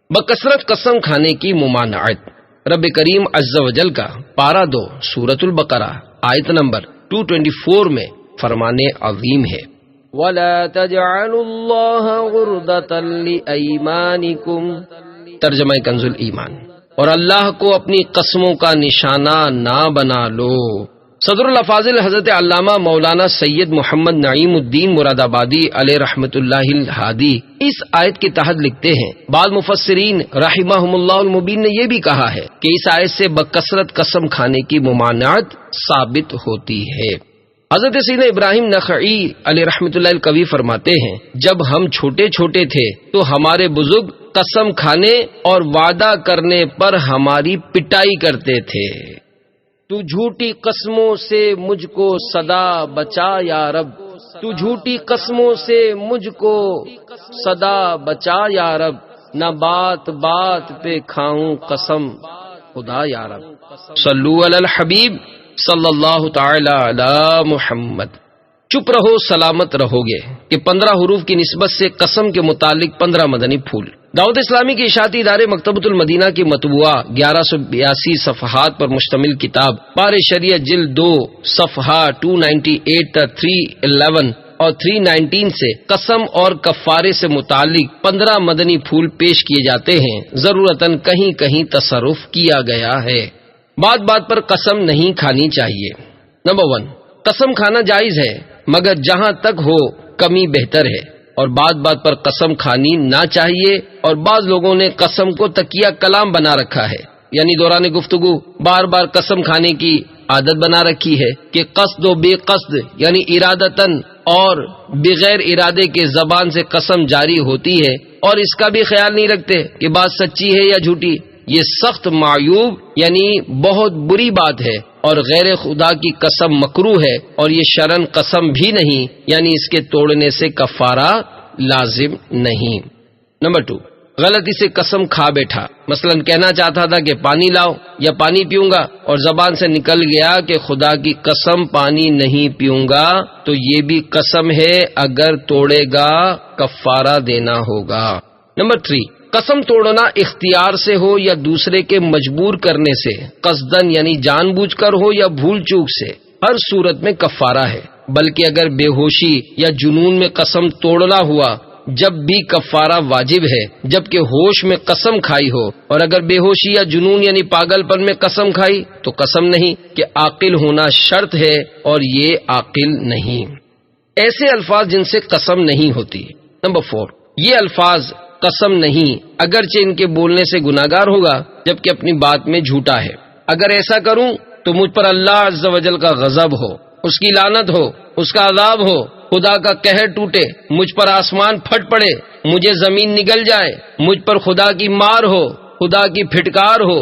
بکثرت قسم کھانے کی ممانعت۔ رب کریم عز و جل کا پارہ 2 سورۃ البقرہ آیت نمبر 224 میں فرمان عظیم ہے، وَلَا تَجْعَلُوا اللَّهَ عُرْضَةً لِأَيْمَانِكُمْ، ترجمہ کنز الایمان، اور اللہ کو اپنی قسموں کا نشانہ نہ بنا لو۔ صدر الافاضل حضرت علامہ مولانا سید محمد نعیم الدین مراد آبادی علیہ رحمت اللہ الہادی اس آیت کے تحت لکھتے ہیں، بعض مفسرین رحمہم اللہ المبین نے یہ بھی کہا ہے کہ اس آیت سے بکثرت قسم کھانے کی ممانعت ثابت ہوتی ہے۔ حضرت سیدنا ابراہیم نخعی علیہ رحمت اللہ القوی فرماتے ہیں، جب ہم چھوٹے چھوٹے تھے تو ہمارے بزرگ قسم کھانے اور وعدہ کرنے پر ہماری پٹائی کرتے تھے۔ تو جھوٹی قسموں سے مجھ کو صدا بچا یا رب، تو جھوٹی قسموں سے مجھ کو صدا بچا یا رب، نہ بات بات پہ کھاؤں قسم خدا یا رب۔ صلو علی الحبیب صلی اللہ تعالی علی محمد۔ چپ رہو سلامت رہو گے کہ 15 حروف کی نسبت سے قسم کے متعلق 15 مدنی پھول۔ دعوت اسلامی کے اشاعتی ادارے مکتبۃ المدینہ کی مطبوعہ 1182 صفحات پر مشتمل کتاب پار شریعت جلد 2 صفحہ 298 تا 311 اور 319 سے قسم اور کفارے سے متعلق 15 مدنی پھول پیش کیے جاتے ہیں۔ ضرورتاً کہیں کہیں تصرف کیا گیا ہے۔ بات بات پر قسم نہیں کھانی چاہیے۔ نمبر 1، قسم کھانا جائز ہے مگر جہاں تک ہو کمی بہتر ہے، اور بات بات پر قسم کھانی نہ چاہیے۔ اور بعض لوگوں نے قسم کو تکیہ کلام بنا رکھا ہے، یعنی دوران گفتگو بار بار قسم کھانے کی عادت بنا رکھی ہے کہ قصد و بے قصد یعنی ارادتاً اور بغیر ارادے کے زبان سے قسم جاری ہوتی ہے، اور اس کا بھی خیال نہیں رکھتے کہ بات سچی ہے یا جھوٹی۔ یہ سخت معیوب یعنی بہت بری بات ہے، اور غیر خدا کی قسم مکروہ ہے، اور یہ شرعاً قسم بھی نہیں، یعنی اس کے توڑنے سے کفارہ لازم نہیں۔ نمبر 2، غلطی سے قسم کھا بیٹھا، مثلا کہنا چاہتا تھا کہ پانی لاؤ یا پانی پیوں گا، اور زبان سے نکل گیا کہ خدا کی قسم پانی نہیں پیوں گا، تو یہ بھی قسم ہے، اگر توڑے گا کفارہ دینا ہوگا۔ نمبر 3، قسم توڑنا اختیار سے ہو یا دوسرے کے مجبور کرنے سے، قصدن یعنی جان بوجھ کر ہو یا بھول چوک سے، ہر صورت میں کفارہ ہے، بلکہ اگر بے ہوشی یا جنون میں قسم توڑنا ہوا جب بھی کفارہ واجب ہے، جبکہ ہوش میں قسم کھائی ہو، اور اگر بے ہوشی یا جنون یعنی پاگل پن میں قسم کھائی تو قسم نہیں، کہ عاقل ہونا شرط ہے اور یہ عاقل نہیں۔ ایسے الفاظ جن سے قسم نہیں ہوتی۔ نمبر 4، یہ الفاظ قسم نہیں، اگرچہ ان کے بولنے سے گناہگار ہوگا جبکہ اپنی بات میں جھوٹا ہے۔ اگر ایسا کروں تو مجھ پر اللہ عز و جل کا غضب ہو، اس کی لعنت ہو، اس کا عذاب ہو، خدا کا قہر ٹوٹے، مجھ پر آسمان پھٹ پڑے، مجھے زمین نگل جائے، مجھ پر خدا کی مار ہو، خدا کی پھٹکار ہو،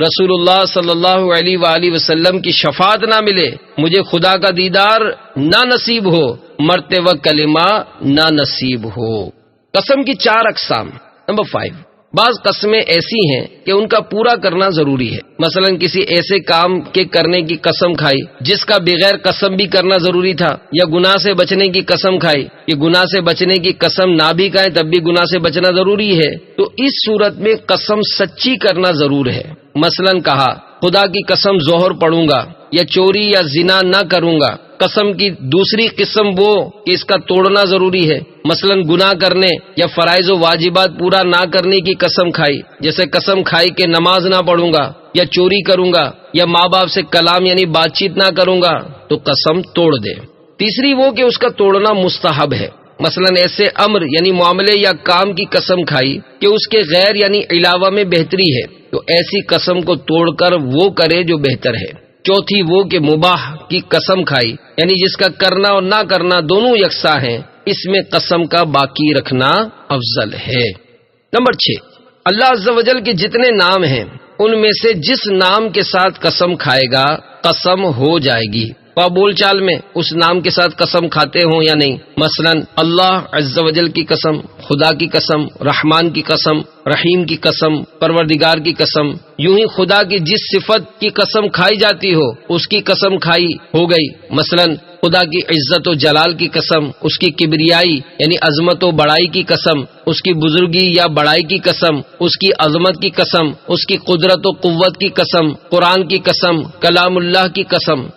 رسول اللہ صلی اللہ علیہ وآلہ وسلم کی شفاعت نہ ملے، مجھے خدا کا دیدار نہ نصیب ہو، مرتے وقت کلمہ نہ نصیب ہو۔ قسم کی 4 اقسام۔ نمبر 5، بعض قسمیں ایسی ہیں کہ ان کا پورا کرنا ضروری ہے، مثلا کسی ایسے کام کے کرنے کی قسم کھائی جس کا بغیر قسم بھی کرنا ضروری تھا، یا گناہ سے بچنے کی قسم کھائی کہ گناہ سے بچنے کی قسم نہ بھی کھائیں تب بھی گناہ سے بچنا ضروری ہے، تو اس صورت میں قسم سچی کرنا ضرور ہے۔ مثلا کہا خدا کی قسم ظہر پڑھوں گا، یا چوری یا زنا نہ کروں گا۔ قسم کی دوسری قسم وہ کہ اس کا توڑنا ضروری ہے، مثلا گناہ کرنے یا فرائض و واجبات پورا نہ کرنے کی قسم کھائی، جیسے قسم کھائی کہ نماز نہ پڑھوں گا، یا چوری کروں گا، یا ماں باپ سے کلام یعنی بات چیت نہ کروں گا، تو قسم توڑ دے۔ تیسری وہ کہ اس کا توڑنا مستحب ہے، مثلا ایسے امر یعنی معاملے یا کام کی قسم کھائی کہ اس کے غیر یعنی علاوہ میں بہتری ہے، تو ایسی قسم کو توڑ کر وہ کرے جو بہتر ہے۔ چوتھی وہ کہ مباح کی قسم کھائی، یعنی جس کا کرنا اور نہ کرنا دونوں یکساں ہیں، اس میں قسم کا باقی رکھنا افضل ہے۔ نمبر 6، اللہ عز و جل کے جتنے نام ہیں ان میں سے جس نام کے ساتھ قسم کھائے گا قسم ہو جائے گی، وہ بول چال میں اس نام کے ساتھ قسم کھاتے ہوں یا نہیں، مثلا اللہ عز و جل کی قسم، خدا کی قسم، رحمان کی قسم، رحیم کی قسم، پروردگار کی قسم، یوں ہی خدا کی جس صفت کی قسم کھائی جاتی ہو اس کی قسم کھائی ہو گئی، مثلا خدا کی عزت و جلال کی قسم، اس کی کبریائی یعنی عظمت و بڑائی کی قسم، اس کی بزرگی یا بڑائی کی قسم، اس کی عظمت کی قسم، اس کی قدرت و قوت کی قسم، قرآن کی قسم، کلام اللہ کی قسم۔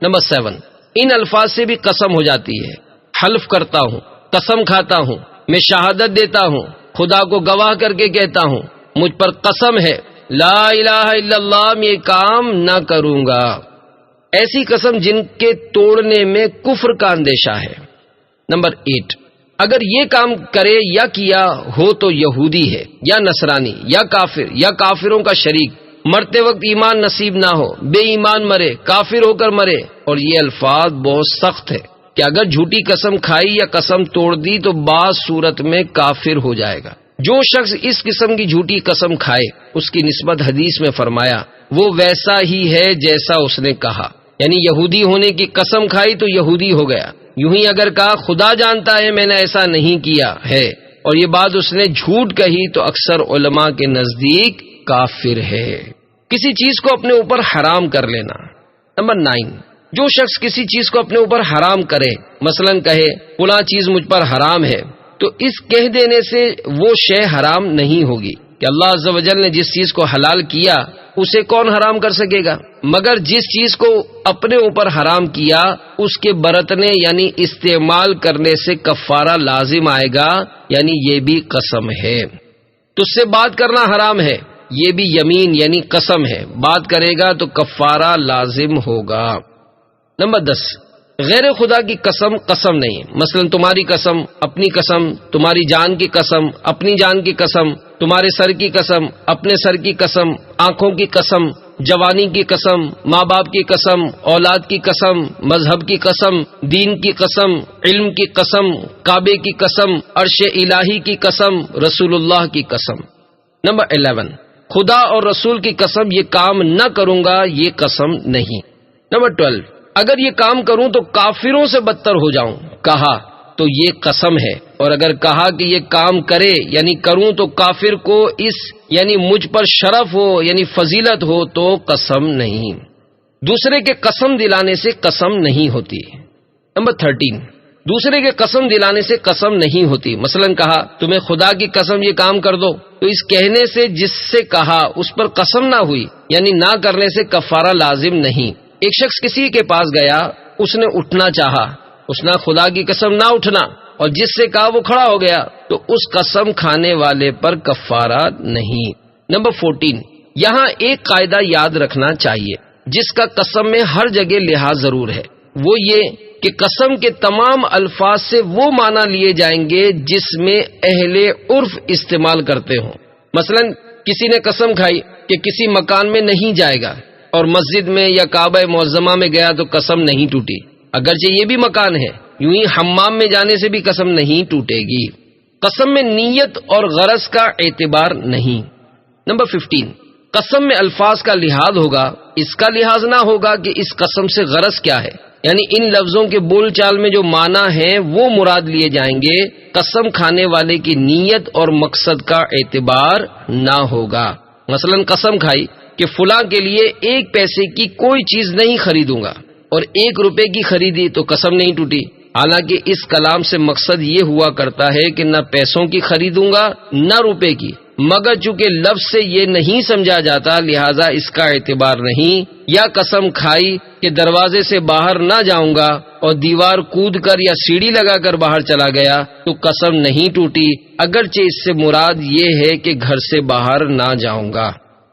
نمبر 7، ان الفاظ سے بھی قسم ہو جاتی ہے، حلف کرتا ہوں، قسم کھاتا ہوں، میں شہادت دیتا ہوں، خدا کو گواہ کر کے کہتا ہوں، مجھ پر قسم ہے لا الہ الا اللہ میں یہ کام نہ کروں گا۔ ایسی قسم جن کے توڑنے میں کفر کا اندیشہ ہے۔ نمبر 8، اگر یہ کام کرے یا کیا ہو تو یہودی ہے یا نصرانی یا کافر یا کافروں کا شریک، مرتے وقت ایمان نصیب نہ ہو، بے ایمان مرے، کافر ہو کر مرے۔ اور یہ الفاظ بہت سخت ہے کہ اگر جھوٹی قسم کھائی یا قسم توڑ دی تو بعض صورت میں کافر ہو جائے گا، جو شخص اس قسم کی جھوٹی قسم کھائے اس کی نسبت حدیث میں فرمایا وہ ویسا ہی ہے جیسا اس نے کہا، یعنی یہودی ہونے کی قسم کھائی تو یہودی ہو گیا۔ یوں ہی اگر کہا خدا جانتا ہے میں نے ایسا نہیں کیا ہے اور یہ بات اس نے جھوٹ کہی تو اکثر علماء کے نزدیک کافر ہے۔ کسی چیز کو اپنے اوپر حرام کر لینا۔ نمبر 9، جو شخص کسی چیز کو اپنے اوپر حرام کرے، مثلا کہے فلاں چیز مجھ پر حرام ہے، تو اس کہہ دینے سے وہ شے حرام نہیں ہوگی کہ اللہ عز و جل نے جس چیز کو حلال کیا اسے کون حرام کر سکے گا، مگر جس چیز کو اپنے اوپر حرام کیا اس کے برتنے یعنی استعمال کرنے سے کفارہ لازم آئے گا، یعنی یہ بھی قسم ہے۔ تجھ سے بات کرنا حرام ہے، یہ بھی یمین یعنی قسم ہے، بات کرے گا تو کفارہ لازم ہوگا۔ نمبر 10، غیر خدا کی قسم قسم نہیں، مثلا تمہاری قسم، اپنی قسم، تمہاری جان کی قسم، اپنی جان کی قسم، تمہارے سر کی قسم، اپنے سر کی قسم، آنکھوں کی قسم، جوانی کی قسم، ماں باپ کی قسم، اولاد کی قسم، مذہب کی قسم، دین کی قسم، علم کی قسم، کعبے کی قسم، عرش الہی کی قسم، رسول اللہ کی قسم۔ نمبر 11، خدا اور رسول کی قسم یہ کام نہ کروں گا، یہ قسم نہیں۔ نمبر 12، اگر یہ کام کروں تو کافروں سے بدتر ہو جاؤں، کہا تو یہ قسم ہے، اور اگر کہا کہ یہ کام کرے یعنی کروں تو کافر کو اس یعنی مجھ پر شرف ہو یعنی فضیلت ہو تو قسم نہیں۔ دوسرے کے قسم دلانے سے قسم نہیں ہوتی۔ نمبر 13، دوسرے کے قسم دلانے سے قسم نہیں ہوتی، مثلا کہا تمہیں خدا کی قسم یہ کام کر دو، تو اس کہنے سے جس سے کہا اس پر قسم نہ ہوئی، یعنی نہ کرنے سے کفارہ لازم نہیں۔ ایک شخص کسی کے پاس گیا، اس نے اٹھنا چاہا، اس نے خدا کی قسم نہ اٹھنا، اور جس سے کہا وہ کھڑا ہو گیا، تو اس قسم کھانے والے پر کفارہ نہیں۔ نمبر 14، یہاں ایک قاعدہ یاد رکھنا چاہیے جس کا قسم میں ہر جگہ لحاظ ضرور ہے، وہ یہ کہ قسم کے تمام الفاظ سے وہ معنی لیے جائیں گے جس میں اہل عرف استعمال کرتے ہوں۔ مثلا کسی نے قسم کھائی کہ کسی مکان میں نہیں جائے گا، اور مسجد میں یا کعبہ معظمہ میں گیا تو قسم نہیں ٹوٹی، اگرچہ یہ بھی مکان ہے۔ یوں ہی حمام میں جانے سے بھی قسم نہیں ٹوٹے گی۔ قسم میں نیت اور غرض کا اعتبار نہیں۔ نمبر 15، قسم میں الفاظ کا لحاظ ہوگا، اس کا لحاظ نہ ہوگا کہ اس قسم سے غرض کیا ہے، یعنی ان لفظوں کے بول چال میں جو معنی ہیں وہ مراد لیے جائیں گے، قسم کھانے والے کی نیت اور مقصد کا اعتبار نہ ہوگا۔ مثلا قسم کھائی کہ فلاں کے لیے 1 پیسے کی کوئی چیز نہیں خریدوں گا، اور 1 روپے کی خریدی تو قسم نہیں ٹوٹی، حالانکہ اس کلام سے مقصد یہ ہوا کرتا ہے کہ نہ پیسوں کی خریدوں گا نہ روپے کی، مگر چونکہ لفظ سے یہ نہیں سمجھا جاتا لہذا اس کا اعتبار نہیں۔ یا قسم کھائی کہ دروازے سے باہر نہ جاؤں گا اور دیوار کود کر یا سیڑھی لگا کر باہر چلا گیا تو قسم نہیں ٹوٹی، اگرچہ اس سے مراد یہ ہے کہ گھر سے باہر نہ جاؤں گا۔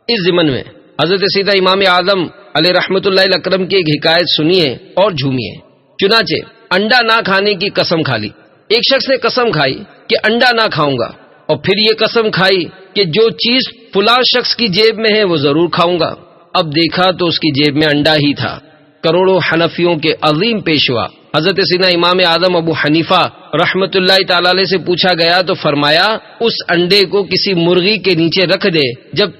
اس ضمن میں حضرت سیدنا امام اعظم علیہ رحمۃ اللہ اکرم کی ایک حکایت سنیے اور جھومیے۔ چنانچہ انڈا نہ کھانے کی قسم کھا لی۔ ایک شخص نے قسم کھائی کہ انڈا نہ کھاؤں گا، اور پھر یہ قسم کھائی کہ جو چیز فلاں شخص کی جیب میں ہے وہ ضرور کھاؤں گا۔ اب دیکھا تو اس کی جیب میں انڈا ہی تھا۔ کروڑوں حنفیوں کے عظیم پیشوا حضرت سیدنا امام اعظم ابو حنیفہ رحمت اللہ تعالی علیہ سے پوچھا گیا تو فرمایا اس انڈے کو کسی مرغی کے نیچے رکھ دے، جب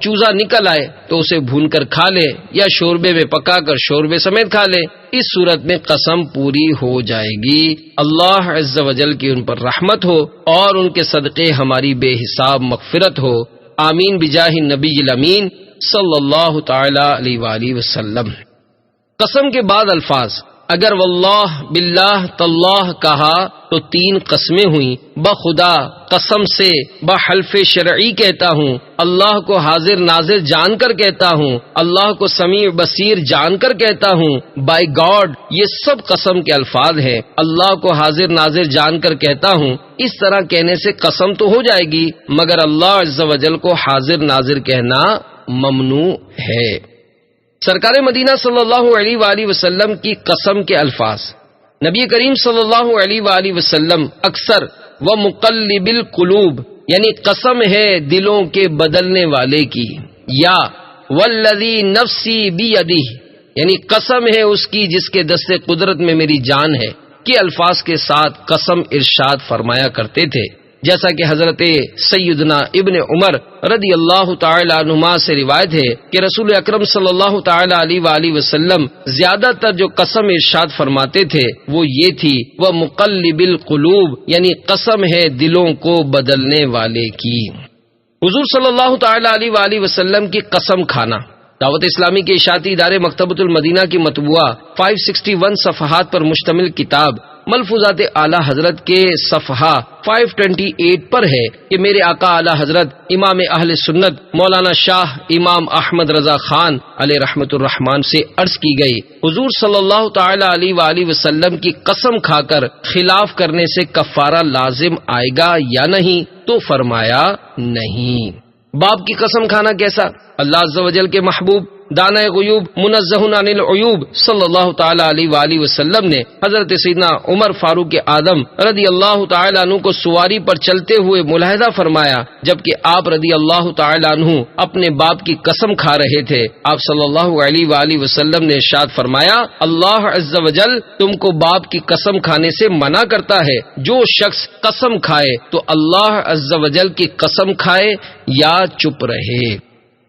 چوزا نکل آئے تو اسے بھون کر کھا لے، یا شوربے میں پکا کر شوربے سمیت کھا لے، اس صورت میں قسم پوری ہو جائے گی۔ اللہ عز و جل کی ان پر رحمت ہو اور ان کے صدقے ہماری بے حساب مغفرت ہو، آمین بجاہ النبی الامین صلی اللہ تعالی علیہ وآلہ وسلم۔ قسم کے بعد الفاظ اگر واللہ باللہ تاللہ کہا تو 3 قسمیں ہوئیں۔ بخدا قسم سے، بحلف شرعی کہتا ہوں، اللہ کو حاضر ناظر جان کر کہتا ہوں، اللہ کو سمیع بصیر جان کر کہتا ہوں، بائی گاڈ، یہ سب قسم کے الفاظ ہیں۔ اللہ کو حاضر ناظر جان کر کہتا ہوں، اس طرح کہنے سے قسم تو ہو جائے گی مگر اللہ عز و جل کو حاضر ناظر کہنا ممنوع ہے۔ سرکار مدینہ صلی اللہ علیہ وآلہ وسلم کی قسم کے الفاظ، نبی کریم صلی اللہ علیہ وآلہ وسلم اکثر ومقلب القلوب یعنی قسم ہے دلوں کے بدلنے والے کی، یا والذی نفسی بیدہ یعنی قسم ہے اس کی جس کے دست قدرت میں میری جان ہے، کے الفاظ کے ساتھ قسم ارشاد فرمایا کرتے تھے۔ جیسا کہ حضرت سیدنا ابن عمر رضی اللہ تعالی عنہما سے روایت ہے کہ رسول اکرم صلی اللہ تعالی علیہ وآلہ وسلم زیادہ تر جو قسم ارشاد فرماتے تھے وہ یہ تھی وہ مقلب القلوب، یعنی قسم ہے دلوں کو بدلنے والے کی۔ حضور صلی اللہ تعالی علیہ وآلہ وسلم کی قسم کھانا۔ دعوت اسلامی کے اشاعتی ادارے مکتبۃ المدینہ کی مطبوعہ 561 صفحات پر مشتمل کتاب ملفوظات اعلی حضرت کے صفحہ 528 پر ہے کہ میرے آقا اعلی حضرت امام اہل سنت مولانا شاہ امام احمد رضا خان علیہ رحمت الرحمان سے عرض کی گئی، حضور صلی اللہ تعالی علیہ وآلہ وسلم کی قسم کھا کر خلاف کرنے سے کفارہ لازم آئے گا یا نہیں؟ تو فرمایا نہیں۔ باپ کی قسم کھانا کیسا؟ اللہ عز و جل کے محبوب دانہ غیوب منزہ عن العیوب صلی اللہ تعالی علیہ وآلہ وسلم نے حضرت سیدنا عمر فاروق اعظم رضی اللہ تعالی عنہ کو سواری پر چلتے ہوئے ملاحظہ فرمایا، جبکہ آپ رضی اللہ تعالی عنہ اپنے باپ کی قسم کھا رہے تھے۔ آپ صلی اللہ علیہ وآلہ وسلم نے ارشاد فرمایا، اللہ عز و جل تم کو باپ کی قسم کھانے سے منع کرتا ہے، جو شخص قسم کھائے تو اللہ عز و جل کی قسم کھائے یا چپ رہے۔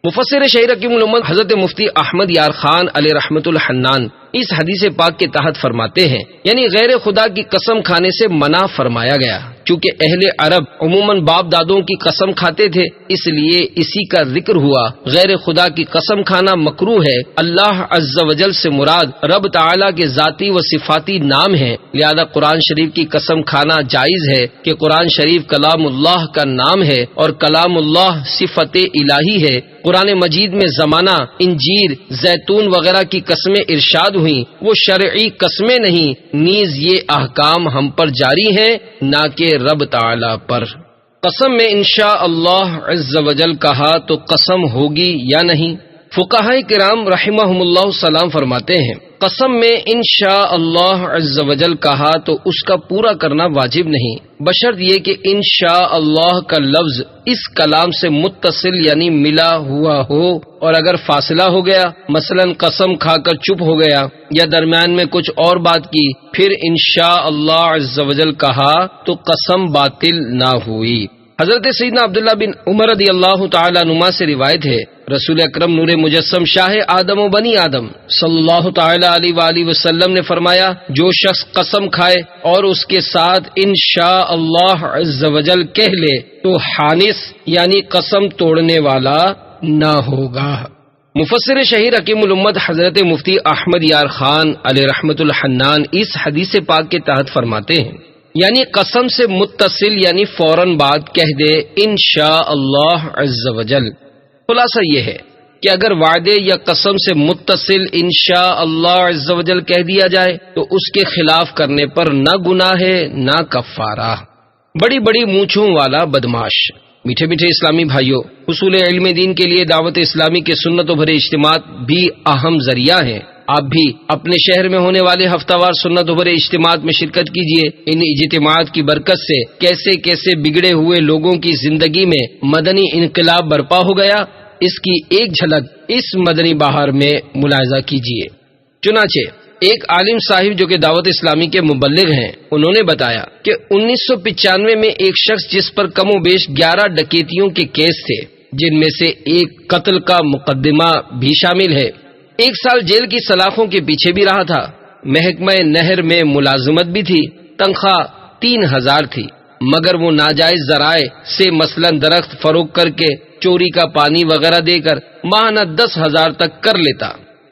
مفسر شہیر حکیم الامت حضرت مفتی احمد یار خان علیہ رحمت الحنان اس حدیث پاک کے تحت فرماتے ہیں، یعنی غیر خدا کی قسم کھانے سے منع فرمایا گیا۔ چونکہ اہل عرب عموماً باپ دادوں کی قسم کھاتے تھے، اس لیے اسی کا ذکر ہوا۔ غیر خدا کی قسم کھانا مکروہ ہے۔ اللہ عز و جل سے مراد رب تعالی کے ذاتی و صفاتی نام ہیں، لہذا قرآن شریف کی قسم کھانا جائز ہے کہ قرآن شریف کلام اللہ کا نام ہے اور کلام اللہ صفت الہی ہے۔ قرآن مجید میں زمانہ، انجیر، زیتون وغیرہ کی قسمیں ارشاد ہوئیں، وہ شرعی قسمیں نہیں، نیز یہ احکام ہم پر جاری ہیں نہ کہ رب تعالی پر۔ قسم میں انشاء اللہ عز و جل کہا تو قسم ہوگی یا نہیں؟ فقہاء کرام رحمہم اللہ سلام فرماتے ہیں، قسم میں انشاء اللہ عز و جل کہا تو اس کا پورا کرنا واجب نہیں، بشرط یہ کہ انشاء اللہ کا لفظ اس کلام سے متصل یعنی ملا ہوا ہو، اور اگر فاصلہ ہو گیا، مثلا قسم کھا کر چپ ہو گیا یا درمیان میں کچھ اور بات کی پھر انشاء اللہ عز و جل کہا تو قسم باطل نہ ہوئی۔ حضرت سیدنا عبداللہ بن عمر رضی اللہ تعالی عنہما سے روایت ہے، رسول اکرم نور مجسم شاہ آدم و بنی آدم صلی اللہ تعالی علیہ وآلہ وسلم نے فرمایا، جو شخص قسم کھائے اور اس کے ساتھ انشاء اللہ عز و جل کہہ لے تو حانث یعنی قسم توڑنے والا نہ ہوگا۔ مفسر شہیر حکیم الامت حضرت مفتی احمد یار خان علیہ رحمت الحنان اس حدیث پاک کے تحت فرماتے ہیں، یعنی قسم سے متصل یعنی فوراً بعد کہہ دے انشاء اللہ عز و جل۔ خلاصہ یہ ہے کہ اگر وعدے یا قسم سے متصل انشاء اللہ عز و جل کہہ دیا جائے تو اس کے خلاف کرنے پر نہ گناہ ہے نہ کفارہ۔ بڑی بڑی مونچھوں والا بدماش۔ میٹھے میٹھے اسلامی بھائیوں، حصول علم دین کے لیے دعوت اسلامی کے سنت و بھرے اجتماعات بھی اہم ذریعہ ہیں۔ آپ بھی اپنے شہر میں ہونے والے ہفتہ وار سنت و بھرے اجتماعات میں شرکت کیجیے۔ ان اجتماعات کی برکت سے کیسے کیسے بگڑے ہوئے لوگوں کی زندگی میں مدنی انقلاب برپا ہو گیا، اس کی ایک جھلک اس مدنی بہار میں ملاحظہ کیجیے۔ چنانچہ ایک عالم صاحب جو کہ دعوت اسلامی کے مبلغ ہیں، انہوں نے بتایا کہ 1995 میں ایک شخص جس پر کم و بیش 11 ڈکیتیوں کے کیس تھے، جن میں سے ایک قتل کا مقدمہ بھی شامل ہے، 1 سال جیل کی سلاخوں کے پیچھے بھی رہا تھا، محکمہ نہر میں ملازمت بھی تھی، تنخواہ 3000 تھی، مگر وہ ناجائز ذرائع سے مثلا درخت فروخت کر کے، چوری کا پانی وغیرہ دے کر ماہانہ 10,000 تک کر لیتا۔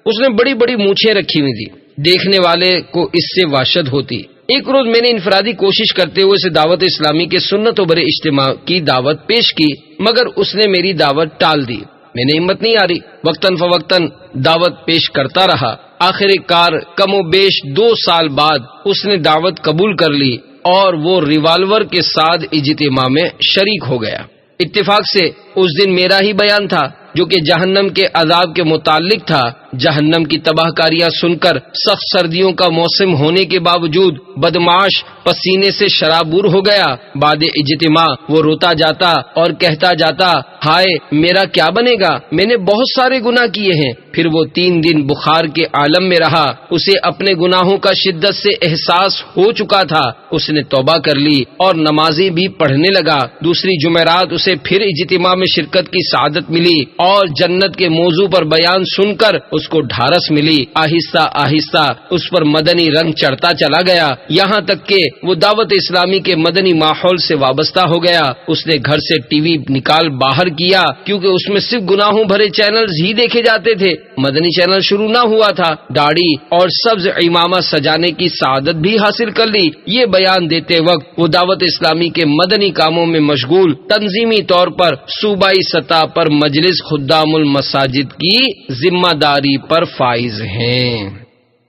اس نے بڑی بڑی مونچھیں رکھی ہوئی تھی، دیکھنے والے کو اس سے وحشت ہوتی۔ ایک روز میں نے انفرادی کوشش کرتے ہوئے اسے دعوت اسلامی کے سنت و برے اجتماع کی دعوت پیش کی، مگر اس نے میری دعوت ٹال دی۔ میں نے ہمت نہیں ہاری، وقتاً فوقتاً دعوت پیش کرتا رہا۔ آخر کار کم و بیش 2 سال بعد اس نے دعوت قبول کر لی اور وہ ریوالور کے ساتھ اجتماع میں شریک ہو گیا۔ اتفاق سے اس دن میرا ہی بیان تھا جو کہ جہنم کے عذاب کے متعلق تھا، جہنم کی تباہ کاریاں سن کر سخت سردیوں کا موسم ہونے کے باوجود بدمعاش پسینے سے شرابور ہو گیا۔ بعد اجتماع وہ روتا جاتا اور کہتا جاتا، ہائے میرا کیا بنے گا، میں نے بہت سارے گناہ کیے ہیں۔ پھر وہ 3 دن بخار کے عالم میں رہا۔ اسے اپنے گناہوں کا شدت سے احساس ہو چکا تھا۔ اس نے توبہ کر لی اور نمازیں بھی پڑھنے لگا۔ دوسری جمعرات اسے پھر اجتماع میں شرکت کی سعادت ملی اور جنت کے موضوع پر بیان سن کر اس کو ڈھارس ملی۔ آہستہ آہستہ اس پر مدنی رنگ چڑھتا چلا گیا، یہاں تک کہ وہ دعوت اسلامی کے مدنی ماحول سے وابستہ ہو گیا۔ اس نے گھر سے ٹی وی نکال باہر کیا کیونکہ اس میں صرف گناہوں بھرے چینلز ہی دیکھے جاتے تھے۔ مدنی چینل شروع نہ ہوا تھا۔ داڑھی اور سبز عمامہ سجانے کی سعادت بھی حاصل کر لی۔ یہ بیان دیتے وقت وہ دعوت اسلامی کے مدنی کاموں میں مشغول، تنظیمی طور پر صوبائی سطح پر مجلس خدام المساجد کی ذمہ داری پر فائز ہیں۔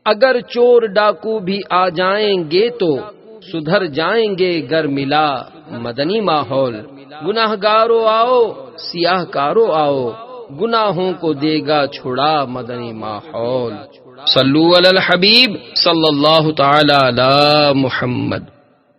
اگر چور ڈاکو بھی آ جائیں گے تو سدھر جائیں گے گر ملا مدنی ماحول۔ گناہگارو آؤ، سیاہ کارو آؤ، گناہوں کو دے گا چھڑا مدنی ماحول۔ صلو علی الحبیب صلی اللہ تعالی علی محمد۔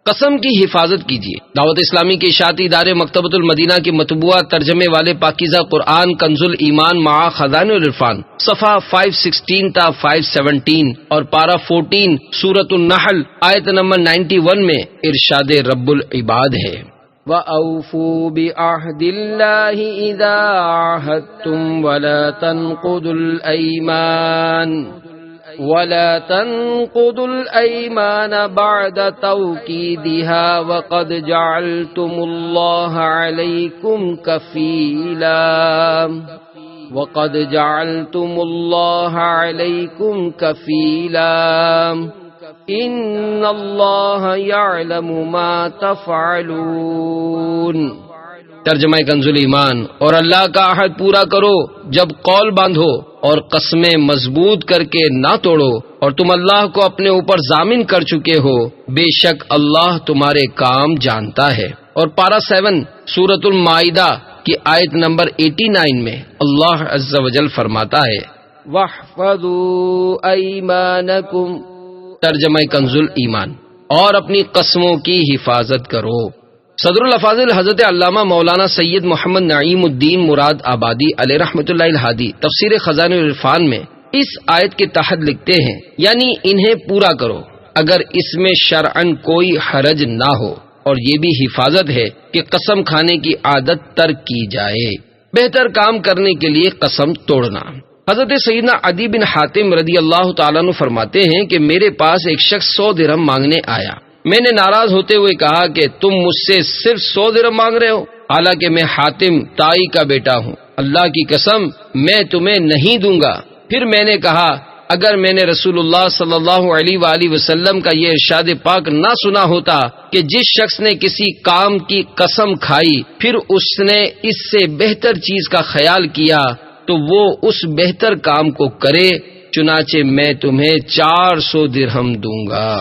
قسم کی حفاظت کیجیے۔ دعوت اسلامی کے اشاعتی ادارے مکتبۃ المدینہ کے مطبوعہ ترجمے والے پاکیزہ قرآن کنز الایمان مع خزائن العرفان صفحہ 516 تا 517 اور پارہ 14 سورۃ النحل آیت نمبر 91 میں ارشاد رب العباد ہے، وَأَوْفُوا بِعَهْدِ اللَّهِ إِذَا عَاهَدتُّمْ وَلَا تَنقُضُوا الْأَيْمَانَ بَعْدَ تَوْكِيدِهَا وَقَدْ جَعَلْتُمُ اللَّهَ عَلَيْكُمْ كَفِيلًا ان اللہ یعلم ما تفعلون۔ ترجمہ کنز الایمان، اور اللہ کا عہد پورا کرو جب قول باندھو اور قسمیں مضبوط کر کے نہ توڑو، اور تم اللہ کو اپنے اوپر ضامن کر چکے ہو، بے شک اللہ تمہارے کام جانتا ہے۔ اور پارہ 7 سورۃ المائدہ کی آیت نمبر 89 میں اللہ عز و جل فرماتا ہے، وَاحْفَظُوا أَيْمَانَكُمْ، ترجمہ کنز الایمان، اور اپنی قسموں کی حفاظت کرو۔ صدر الافاضل حضرت علامہ مولانا سید محمد نعیم الدین مراد آبادی علیہ رحمۃ اللہ الہادی تفسیر خزائن العرفان میں اس آیت کے تحت لکھتے ہیں، یعنی انہیں پورا کرو اگر اس میں شرعن کوئی حرج نہ ہو، اور یہ بھی حفاظت ہے کہ قسم کھانے کی عادت ترک کی جائے۔ بہتر کام کرنے کے لیے قسم توڑنا۔ حضرت سیدنا عدی بن حاتم رضی اللہ تعالیٰ عنہ فرماتے ہیں کہ میرے پاس ایک شخص 100 درہم مانگنے آیا۔ میں نے ناراض ہوتے ہوئے کہا کہ تم مجھ سے صرف 100 درہم مانگ رہے ہو، حالانکہ میں حاتم تائی کا بیٹا ہوں، اللہ کی قسم میں تمہیں نہیں دوں گا۔ پھر میں نے کہا، اگر میں نے رسول اللہ صلی اللہ علیہ وآلہ وسلم کا یہ ارشاد پاک نہ سنا ہوتا کہ جس شخص نے کسی کام کی قسم کھائی پھر اس نے اس سے بہتر چیز کا خیال کیا تو وہ اس بہتر کام کو کرے، چنانچہ میں تمہیں 400 درہم دوں گا۔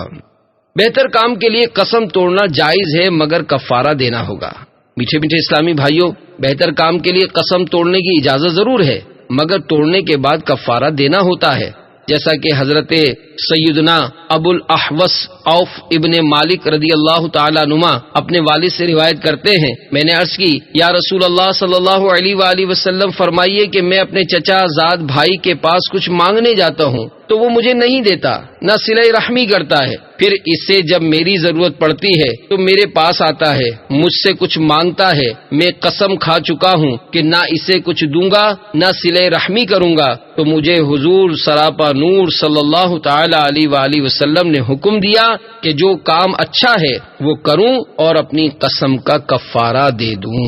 بہتر کام کے لیے قسم توڑنا جائز ہے مگر کفارہ دینا ہوگا۔ میٹھے میٹھے اسلامی بھائیوں، بہتر کام کے لیے قسم توڑنے کی اجازت ضرور ہے مگر توڑنے کے بعد کفارہ دینا ہوتا ہے، جیسا کہ حضرت سیدنا ابو الاحوص عوف ابن مالک رضی اللہ تعالیٰ عنہ اپنے والد سے روایت کرتے ہیں، میں نے عرض کی، یا رسول اللہ صلی اللہ علیہ وآلہ وسلم فرمائیے کہ میں اپنے چچا زاد بھائی کے پاس کچھ مانگنے جاتا ہوں تو وہ مجھے نہیں دیتا، نہ صلہ رحمی کرتا ہے، پھر اس سے جب میری ضرورت پڑتی ہے تو میرے پاس آتا ہے، مجھ سے کچھ مانگتا ہے، میں قسم کھا چکا ہوں کہ نہ اسے کچھ دوں گا نہ صلہ رحمی کروں گا، تو مجھے حضور سراپا نور صلی اللہ تعالی علیہ وآلہ وسلم نے حکم دیا کہ جو کام اچھا ہے وہ کروں اور اپنی قسم کا کفارہ دے دوں۔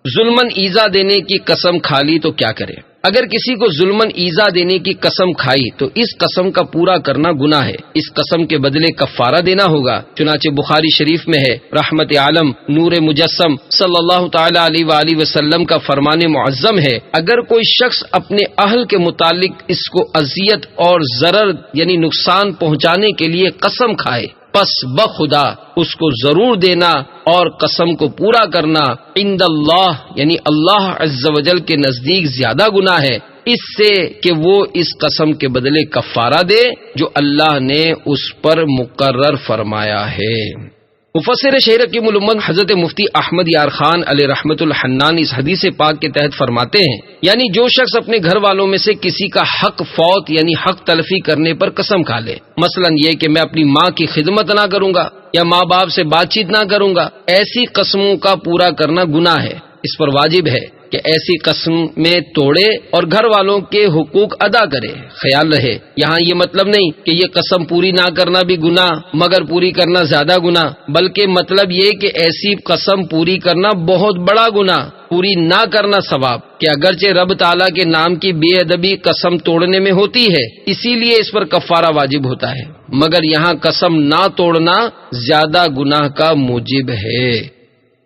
ظلمن ایذا دینے کی قسم کھا لی تو کیا کرے؟ اگر کسی کو ظلمن ایذا دینے کی قسم کھائی تو اس قسم کا پورا کرنا گناہ ہے، اس قسم کے بدلے کفارہ دینا ہوگا، چنانچہ بخاری شریف میں ہے، رحمت عالم نور مجسم صلی اللہ تعالی علیہ وآلہ وسلم کا فرمان معظم ہے، اگر کوئی شخص اپنے اہل کے متعلق اس کو اذیت اور ضرر یعنی نقصان پہنچانے کے لیے قسم کھائے پس بخدا اس کو ضرور دینا اور قسم کو پورا کرنا عند اللہ یعنی اللہ عز و جل کے نزدیک زیادہ گناہ ہے، اس سے کہ وہ اس قسم کے بدلے کفارہ دے جو اللہ نے اس پر مقرر فرمایا ہے۔ مفسر شہر حکیم الامت حضرت مفتی احمد یار خان علیہ رحمت الحنان اس حدیث پاک کے تحت فرماتے ہیں، یعنی جو شخص اپنے گھر والوں میں سے کسی کا حق فوت یعنی حق تلفی کرنے پر قسم کھا لے، مثلا یہ کہ میں اپنی ماں کی خدمت نہ کروں گا یا ماں باپ سے بات چیت نہ کروں گا، ایسی قسموں کا پورا کرنا گناہ ہے۔ اس پر واجب ہے کہ ایسی قسم میں توڑے اور گھر والوں کے حقوق ادا کرے۔ خیال رہے یہاں یہ مطلب نہیں کہ یہ قسم پوری نہ کرنا بھی گناہ مگر پوری کرنا زیادہ گناہ، بلکہ مطلب یہ کہ ایسی قسم پوری کرنا بہت بڑا گناہ، پوری نہ کرنا ثواب، کہ اگرچہ رب تعالیٰ کے نام کی بے ادبی قسم توڑنے میں ہوتی ہے اسی لیے اس پر کفارہ واجب ہوتا ہے، مگر یہاں قسم نہ توڑنا زیادہ گناہ کا موجب ہے۔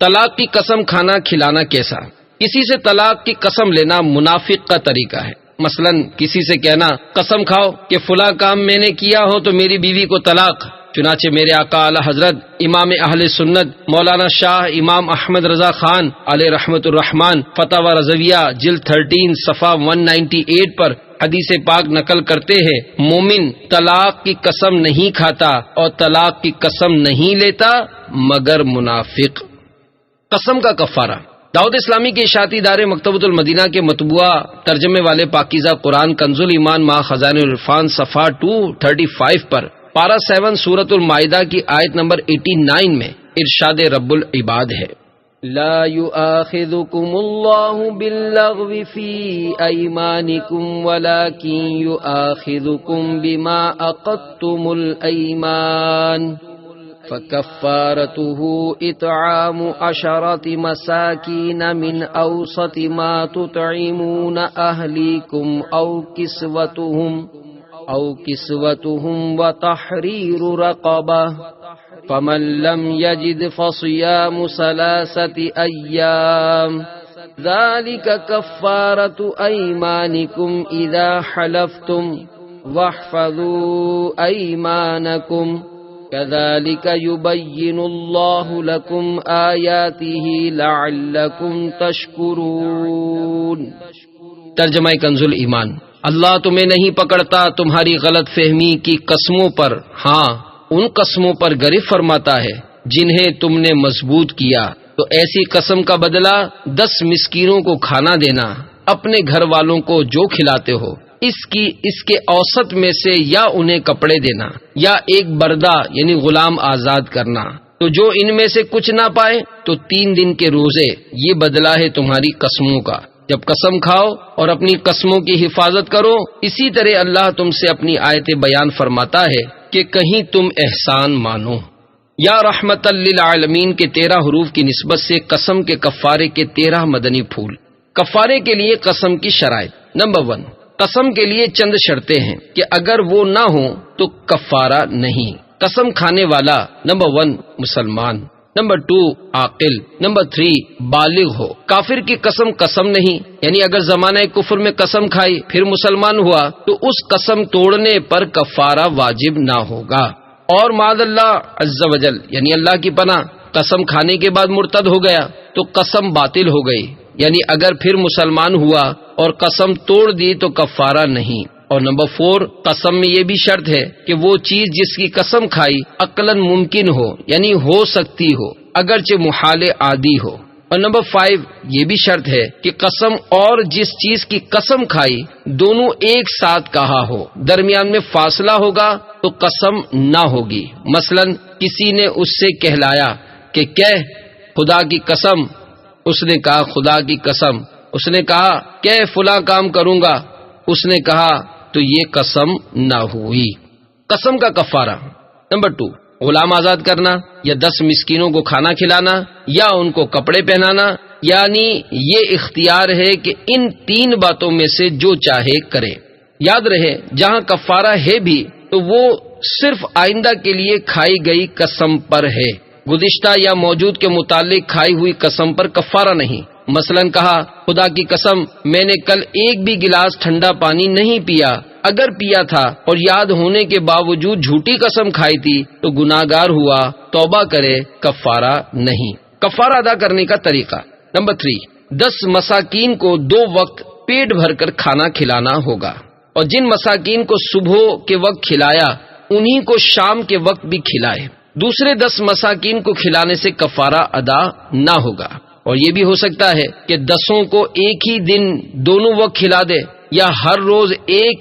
طلاق کی قسم کھانا کھلانا کیسا؟ کسی سے طلاق کی قسم لینا منافق کا طریقہ ہے۔ مثلا کسی سے کہنا قسم کھاؤ کہ فلاں کام میں نے کیا ہو تو میری بیوی کو طلاق۔ چنانچہ میرے آقا اعلی حضرت امام اہل سنت مولانا شاہ امام احمد رضا خان علیہ رحمت الرحمان فتاوی رضویہ جلد 13 صفحہ 198 پر حدیث پاک نقل کرتے ہیں، مومن طلاق کی قسم نہیں کھاتا اور طلاق کی قسم نہیں لیتا مگر منافق۔ قسم کا کفارہ۔ دعوت اسلامی کے اشاعتی ادارے مکتبۃ المدینہ کے مطبوعہ ترجمے والے پاکیزہ قرآن کنز الایمان مع خزائن العرفان صفحہ 235 پر پارہ 7 سورۃ المائدہ کی آیت نمبر 89 میں ارشاد رب العباد ہے، لا يؤاخذكم الله باللغو في أيمانكم ولكن يؤاخذكم بما عقدتم الأيمان فكفارته إطعام 10 مساكين من أوسط ما تطعمون أهليكم أو كسوتهم وتحرير رقبة فمن لم يجد فصيام 3 أيام ذلك كفارة أيمانكم إذا حلفتم واحفظوا أيمانكم كذلك يبين الله لكم آياته لعلكم تشكرون۔ ترجمہ کنز الایمان۔ اللہ تمہیں نہیں پکڑتا تمہاری غلط فہمی کی قسموں پر، ہاں ان قسموں پر گرفت فرماتا ہے جنہیں تم نے مضبوط کیا، تو ایسی قسم کا بدلہ 10 مسکینوں کو کھانا دینا، اپنے گھر والوں کو جو کھلاتے ہو اس کے اوسط میں سے، یا انہیں کپڑے دینا یا ایک بردہ یعنی غلام آزاد کرنا، تو جو ان میں سے کچھ نہ پائے تو 3 دن کے روزے، یہ بدلہ ہے تمہاری قسموں کا۔ جب قسم کھاؤ اور اپنی قسموں کی حفاظت کرو، اسی طرح اللہ تم سے اپنی آیتیں بیان فرماتا ہے کہ کہیں تم احسان مانو۔ یا رحمت للعالمین کے 13 حروف کی نسبت سے قسم کے کفارے کے 13 مدنی پھول۔ کفارے کے لیے قسم کی شرائط۔ نمبر 1، قسم کے لیے چند شرطیں ہیں کہ اگر وہ نہ ہوں تو کفارہ نہیں۔ قسم کھانے والا نمبر 1 مسلمان، نمبر 2 عاقل، نمبر 3 بالغ ہو۔ کافر کی قسم نہیں، یعنی اگر زمانہ کفر میں قسم کھائی پھر مسلمان ہوا تو اس قسم توڑنے پر کفارہ واجب نہ ہوگا۔ اور معاذ اللہ عز وجل یعنی اللہ کی پناہ، قسم کھانے کے بعد مرتد ہو گیا تو قسم باطل ہو گئی، یعنی اگر پھر مسلمان ہوا اور قسم توڑ دی تو کفارہ نہیں۔ اور نمبر 4، قسم میں یہ بھی شرط ہے کہ وہ چیز جس کی قسم کھائی عقلاً ممکن ہو، یعنی ہو سکتی ہو اگرچہ محال عادی ہو۔ اور نمبر 5، یہ بھی شرط ہے کہ قسم اور جس چیز کی قسم کھائی دونوں ایک ساتھ کہا ہو، درمیان میں فاصلہ ہوگا تو قسم نہ ہوگی۔ مثلا کسی نے اس سے کہلایا کہ کہہ خدا کی قسم، اس نے کہا خدا کی قسم، اس نے کہا کہ فلاں کام کروں گا، اس نے کہا، تو یہ قسم نہ ہوئی۔ قسم کا کفارہ۔ نمبر 2، غلام آزاد کرنا یا 10 مسکینوں کو کھانا کھلانا یا ان کو کپڑے پہنانا، یعنی یہ اختیار ہے کہ ان 3 باتوں میں سے جو چاہے کرے۔ یاد رہے جہاں کفارہ ہے بھی تو وہ صرف آئندہ کے لیے کھائی گئی قسم پر ہے، گزشتہ یا موجود کے متعلق کھائی ہوئی قسم پر کفارہ نہیں۔ مثلا کہا خدا کی قسم میں نے کل ایک بھی گلاس ٹھنڈا پانی نہیں پیا، اگر پیا تھا اور یاد ہونے کے باوجود جھوٹی قسم کھائی تھی تو گناہگار ہوا، توبہ کرے، کفارہ نہیں۔ کفارہ ادا کرنے کا طریقہ۔ نمبر 3، 10 مساکین کو 2 وقت پیٹ بھر کر کھانا کھلانا ہوگا، اور جن مساکین کو صبح کے وقت کھلایا انہی کو شام کے وقت بھی کھلائے۔ دوسرے 10 مساکین کو کھلانے سے کفارہ ادا نہ ہوگا۔ اور یہ بھی ہو سکتا ہے کہ 10 کو ایک ہی دن دونوں وقت کھلا دے، یا ہر روز ایک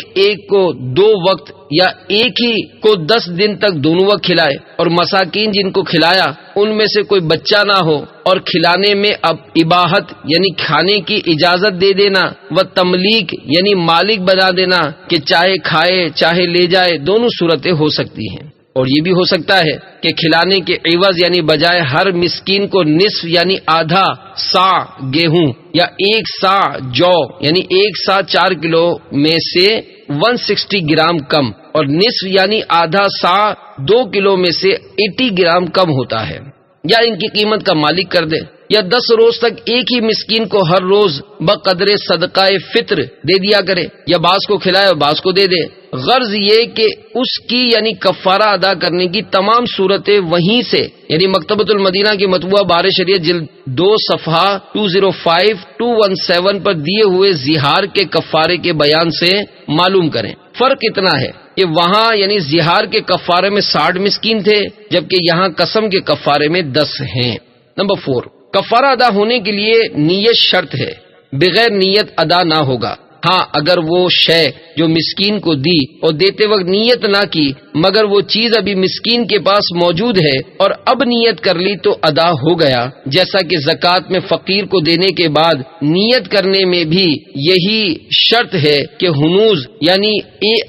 کو 2 وقت، یا ایک ہی کو 10 دن تک دونوں وقت کھلائے، اور مساکین جن کو کھلایا ان میں سے کوئی بچہ نہ ہو، اور کھلانے میں اب اباحت یعنی کھانے کی اجازت دے دینا، و تملیک یعنی مالک بنا دینا کہ چاہے کھائے چاہے لے جائے، دونوں صورتیں ہو سکتی ہیں۔ اور یہ بھی ہو سکتا ہے کہ کھلانے کے عوض یعنی بجائے ہر مسکین کو نصف یعنی آدھا سا گیہوں، یا 1 سا جو یعنی 1 سا 4 کلو میں سے 160 گرام کم، اور نصف یعنی آدھا سا 2 کلو میں سے 80 گرام کم ہوتا ہے، یا ان کی قیمت کا مالک کر دے، یا 10 روز تک ایک ہی مسکین کو ہر روز بقدر صدقہ فطر دے دیا کرے، یا بعض کو کھلائے اور بعض کو دے دے۔ غرض یہ کہ اس کی یعنی کفارہ ادا کرنے کی تمام صورتیں وہیں سے یعنی مکتبۃ المدینہ کی مطبوعہ بار شریعت جلد 2 صفحہ 205-217 پر دیے ہوئے زہار کے کفارے کے بیان سے معلوم کریں۔ فرق اتنا ہے کہ وہاں یعنی زہار کے کفارے میں 60 مسکین تھے، جبکہ یہاں قسم کے کفارے میں 10 ہیں۔ نمبر 4، کفارہ ادا ہونے کے لیے نیت شرط ہے، بغیر نیت ادا نہ ہوگا۔ ہاں اگر وہ شے جو مسکین کو دی اور دیتے وقت نیت نہ کی، مگر وہ چیز ابھی مسکین کے پاس موجود ہے اور اب نیت کر لی تو ادا ہو گیا، جیسا کہ زکوٰۃ میں فقیر کو دینے کے بعد نیت کرنے میں بھی یہی شرط ہے کہ ہنوز یعنی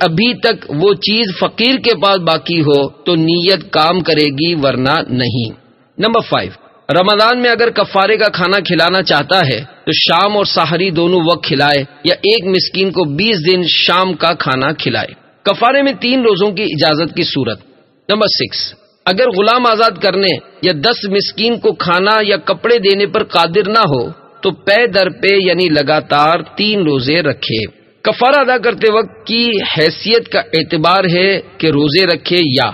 ابھی تک وہ چیز فقیر کے پاس باقی ہو تو نیت کام کرے گی، ورنہ نہیں۔ نمبر 5، رمضان میں اگر کفارے کا کھانا کھلانا چاہتا ہے تو شام اور سحری دونوں وقت کھلائے، یا ایک مسکین کو 20 دن شام کا کھانا کھلائے۔ کفارے میں 3 روزوں کی اجازت کی صورت۔ نمبر 6، اگر غلام آزاد کرنے یا 10 مسکین کو کھانا یا کپڑے دینے پر قادر نہ ہو تو پے در پے یعنی لگاتار 3 روزے رکھے۔ کفارہ ادا کرتے وقت کی حیثیت کا اعتبار ہے کہ روزے رکھے یا۔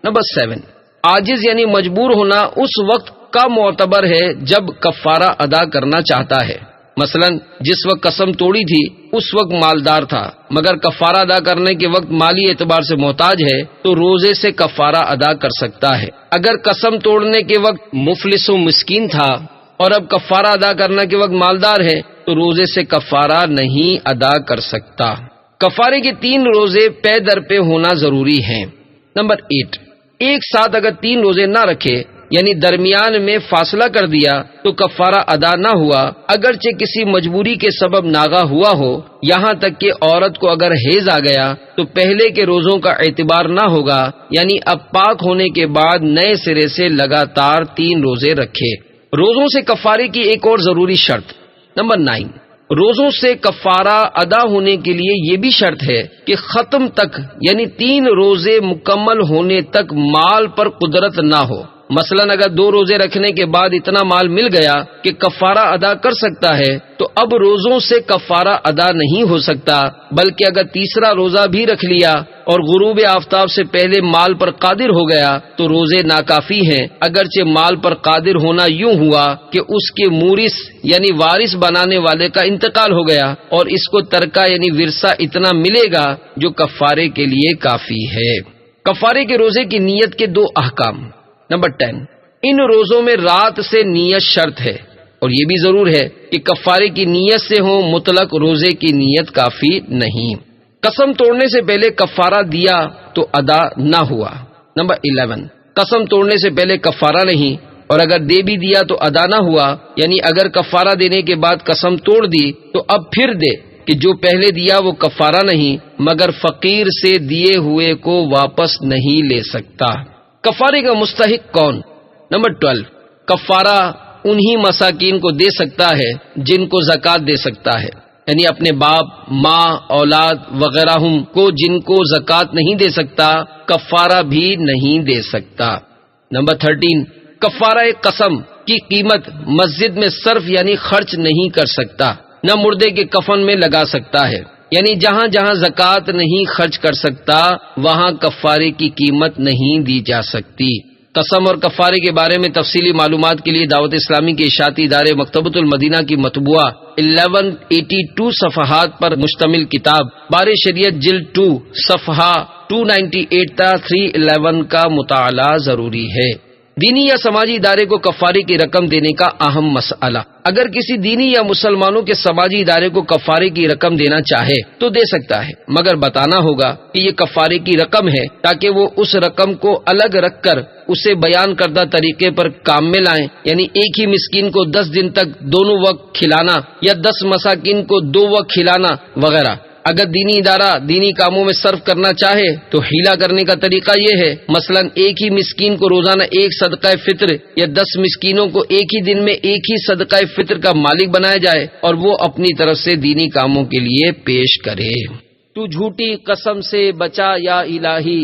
نمبر 7، عاجز یعنی مجبور ہونا اس وقت کا معتبر ہے جب کفارہ ادا کرنا چاہتا ہے۔ مثلا جس وقت قسم توڑی تھی اس وقت مالدار تھا، مگر کفارہ ادا کرنے کے وقت مالی اعتبار سے محتاج ہے تو روزے سے کفارہ ادا کر سکتا ہے۔ اگر قسم توڑنے کے وقت مفلس و مسکین تھا اور اب کفارہ ادا کرنے کے وقت مالدار ہے تو روزے سے کفارہ نہیں ادا کر سکتا۔ کفارے کے 3 روزے پے در پے ہونا ضروری ہیں۔ نمبر 8، ایک ساتھ اگر 3 روزے نہ رکھے یعنی درمیان میں فاصلہ کر دیا تو کفارہ ادا نہ ہوا، اگرچہ کسی مجبوری کے سبب ناغہ ہوا ہو۔ یہاں تک کہ عورت کو اگر حیض آ گیا تو پہلے کے روزوں کا اعتبار نہ ہوگا، یعنی اب پاک ہونے کے بعد نئے سرے سے لگاتار 3 روزے رکھے۔ روزوں سے کفارے کی ایک اور ضروری شرط۔ نمبر 9، روزوں سے کفارہ ادا ہونے کے لیے یہ بھی شرط ہے کہ ختم تک یعنی 3 روزے مکمل ہونے تک مال پر قدرت نہ ہو۔ مثلا اگر 2 روزے رکھنے کے بعد اتنا مال مل گیا کہ کفارہ ادا کر سکتا ہے تو اب روزوں سے کفارہ ادا نہیں ہو سکتا، بلکہ اگر تیسرا روزہ بھی رکھ لیا اور غروب آفتاب سے پہلے مال پر قادر ہو گیا تو روزے ناکافی ہیں، اگرچہ مال پر قادر ہونا یوں ہوا کہ اس کے مورث یعنی وارث بنانے والے کا انتقال ہو گیا اور اس کو ترکہ یعنی ورثہ اتنا ملے گا جو کفارے کے لیے کافی ہے۔ کفارے کے روزے کی نیت کے 2 احکام۔ نمبر 10، ان روزوں میں رات سے نیت شرط ہے، اور یہ بھی ضرور ہے کہ کفارے کی نیت سے ہو، مطلق روزے کی نیت کافی نہیں۔ قسم توڑنے سے پہلے کفارہ دیا تو ادا نہ ہوا۔ نمبر 11، قسم توڑنے سے پہلے کفارہ نہیں، اور اگر دے بھی دیا تو ادا نہ ہوا، یعنی اگر کفارہ دینے کے بعد قسم توڑ دی تو اب پھر دے کہ جو پہلے دیا وہ کفارہ نہیں، مگر فقیر سے دیے ہوئے کو واپس نہیں لے سکتا۔ کفارے کا مستحق کون؟ نمبر 12، کفارہ انہی مساکین کو دے سکتا ہے جن کو زکوٰۃ دے سکتا ہے، یعنی اپنے باپ، ماں، اولاد وغیرہ کو جن کو زکوٰۃ نہیں دے سکتا، کفارہ بھی نہیں دے سکتا۔ نمبر 13، کفارہ قسم کی قیمت مسجد میں صرف یعنی خرچ نہیں کر سکتا، نہ مردے کے کفن میں لگا سکتا ہے، یعنی جہاں جہاں زکوٰۃ نہیں خرچ کر سکتا وہاں کفارے کی قیمت نہیں دی جا سکتی۔ قسم اور کفارے کے بارے میں تفصیلی معلومات کے لیے دعوت اسلامی کے اشاعتی ادارے مکتبۃ المدینہ کی مطبوعہ 1182 صفحات پر مشتمل کتاب بار شریعت جلد 2 صفحہ 298 تا 311 کا مطالعہ ضروری ہے۔ دینی یا سماجی ادارے کو کفارے کی رقم دینے کا اہم مسئلہ۔ اگر کسی دینی یا مسلمانوں کے سماجی ادارے کو کفارے کی رقم دینا چاہے تو دے سکتا ہے، مگر بتانا ہوگا کہ یہ کفارے کی رقم ہے تاکہ وہ اس رقم کو الگ رکھ کر اسے بیان کردہ طریقے پر کام میں لائیں، یعنی ایک ہی مسکین کو 10 دن تک دونوں وقت کھلانا یا 10 مساکین کو 2 وقت کھلانا وغیرہ۔ اگر دینی ادارہ دینی کاموں میں صرف کرنا چاہے تو حیلہ کرنے کا طریقہ یہ ہے، مثلا ایک ہی مسکین کو روزانہ ایک صدقہ فطر یا 10 مسکینوں کو ایک ہی دن میں ایک ہی صدقہ فطر کا مالک بنایا جائے اور وہ اپنی طرف سے دینی کاموں کے لیے پیش کرے۔ تو جھوٹی قسم سے بچا یا الہی،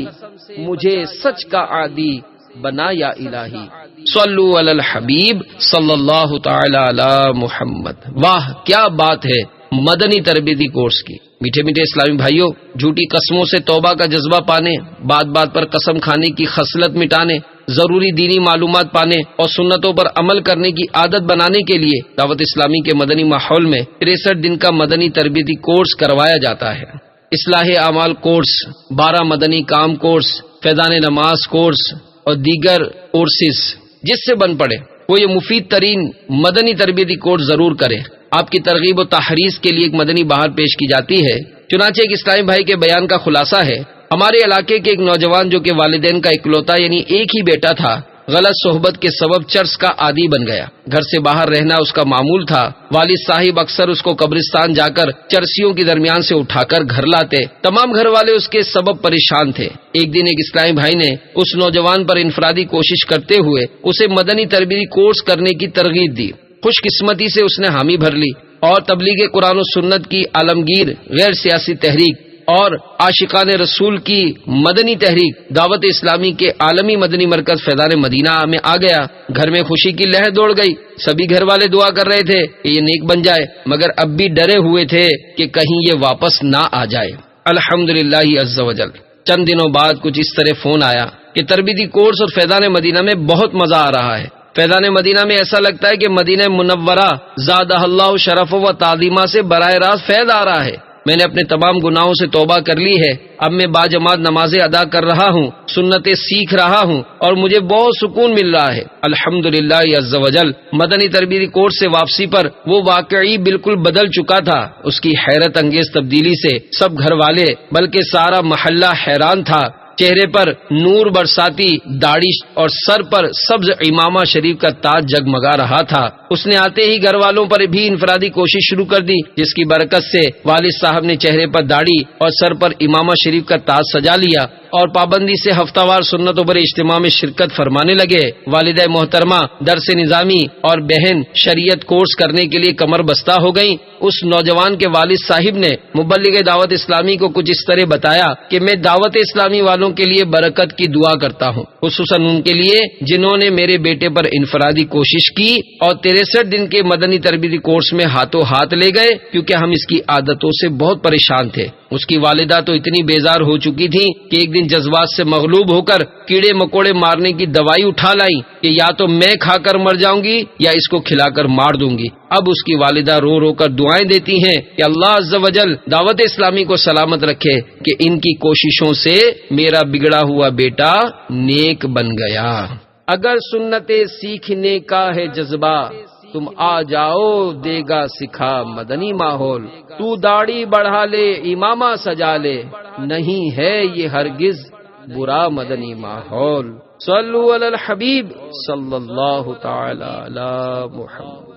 مجھے سچ کا عادی بنا یا الہی۔ صلو علی الحبیب صلی اللہ تعالی علی محمد۔ واہ کیا بات ہے مدنی تربیتی کورس کی۔ میٹھے میٹھے اسلامی بھائیوں، جھوٹی قسموں سے توبہ کا جذبہ پانے، بات بات پر قسم کھانے کی خصلت مٹانے، ضروری دینی معلومات پانے اور سنتوں پر عمل کرنے کی عادت بنانے کے لیے دعوت اسلامی کے مدنی ماحول میں 63 دن کا مدنی تربیتی کورس کروایا جاتا ہے۔ اصلاح اعمال کورس، 12 مدنی کام کورس، فیضان نماز کورس اور دیگر کورسز جس سے بن پڑے وہ یہ مفید ترین مدنی تربیتی کورس ضرور کرے۔ آپ کی ترغیب و تحریض کے لیے ایک مدنی بہار پیش کی جاتی ہے۔ چنانچہ ایک اسلامی بھائی کے بیان کا خلاصہ ہے، ہمارے علاقے کے ایک نوجوان جو کہ والدین کا اکلوتا یعنی ایک ہی بیٹا تھا، غلط صحبت کے سبب چرس کا عادی بن گیا۔ گھر سے باہر رہنا اس کا معمول تھا۔ والد صاحب اکثر اس کو قبرستان جا کر چرسیوں کے درمیان سے اٹھا کر گھر لاتے۔ تمام گھر والے اس کے سبب پریشان تھے۔ ایک دن ایک اسلامی بھائی نے اس نوجوان پر انفرادی کوشش کرتے ہوئے اسے مدنی تربیتی کورس کرنے کی ترغیب دی۔ خوش قسمتی سے اس نے حامی بھر لی اور تبلیغ قرآن و سنت کی عالمگیر غیر سیاسی تحریک اور عاشقان رسول کی مدنی تحریک دعوت اسلامی کے عالمی مدنی مرکز فیضان مدینہ میں آ گیا۔ گھر میں خوشی کی لہر دوڑ گئی۔ سبھی گھر والے دعا کر رہے تھے کہ یہ نیک بن جائے، مگر اب بھی ڈرے ہوئے تھے کہ کہیں یہ واپس نہ آ جائے۔ الحمدللہ عز وجل چند دنوں بعد کچھ اس طرح فون آیا کہ تربیتی کورس اور فیضان مدینہ میں بہت مزہ آ رہا ہے۔ فیضان مدینہ میں ایسا لگتا ہے کہ مدینہ منورہ زادہ اللہ شرف و تعظیمہ سے براہ راست فیض آ رہا ہے۔ میں نے اپنے تمام گناہوں سے توبہ کر لی ہے۔ اب میں باجماعت نمازیں ادا کر رہا ہوں، سنتیں سیکھ رہا ہوں اور مجھے بہت سکون مل رہا ہے۔ الحمدللہ عز وجل مدنی تربیتی کورس سے واپسی پر وہ واقعی بالکل بدل چکا تھا۔ اس کی حیرت انگیز تبدیلی سے سب گھر والے بلکہ سارا محلہ حیران تھا۔ چہرے پر نور برساتی داڑھی اور سر پر سبز امامہ شریف کا تاج جگمگا رہا تھا۔ اس نے آتے ہی گھر والوں پر بھی انفرادی کوشش شروع کر دی، جس کی برکت سے والد صاحب نے چہرے پر داڑھی اور سر پر امامہ شریف کا تاج سجا لیا اور پابندی سے ہفتہ وار سنتوں پر اجتماع میں شرکت فرمانے لگے۔ والدہ محترمہ درس نظامی اور بہن شریعت کورس کرنے کے لیے کمر بستہ ہو گئیں۔ اس نوجوان کے والد صاحب نے مبلغ دعوت اسلامی کو کچھ اس طرح بتایا کہ میں دعوت اسلامی والوں کے لیے برکت کی دعا کرتا ہوں، خصوصاً ان کے لیے جنہوں نے میرے بیٹے پر انفرادی کوشش کی اور 63 دن کے مدنی تربیتی کورس میں ہاتھوں ہاتھ لے گئے، کیونکہ ہم اس کی عادتوں سے بہت پریشان تھے۔ اس کی والدہ تو اتنی بیزار ہو چکی تھی کہ ایک دن جذبات سے مغلوب ہو کر کیڑے مکوڑے مارنے کی دوائی اٹھا لائی کہ یا تو میں کھا کر مر جاؤں گی یا اس کو کھلا کر مار دوں گی۔ اب اس کی والدہ رو رو کر دعائیں دیتی ہیں کہ اللہ عز و جل دعوت اسلامی کو سلامت رکھے کہ ان کی کوششوں سے میرا بگڑا ہوا بیٹا نیک بن گیا۔ اگر سنتیں سیکھنے کا ہے جذبہ تم آ جاؤ، دے گا سکھا مدنی ماحول۔ تو داڑھی بڑھا لے امامہ سجا لے، نہیں ہے یہ ہرگز برا مدنی ماحول۔ صلو علی الحبیب صلی اللہ تعالی علی محمد۔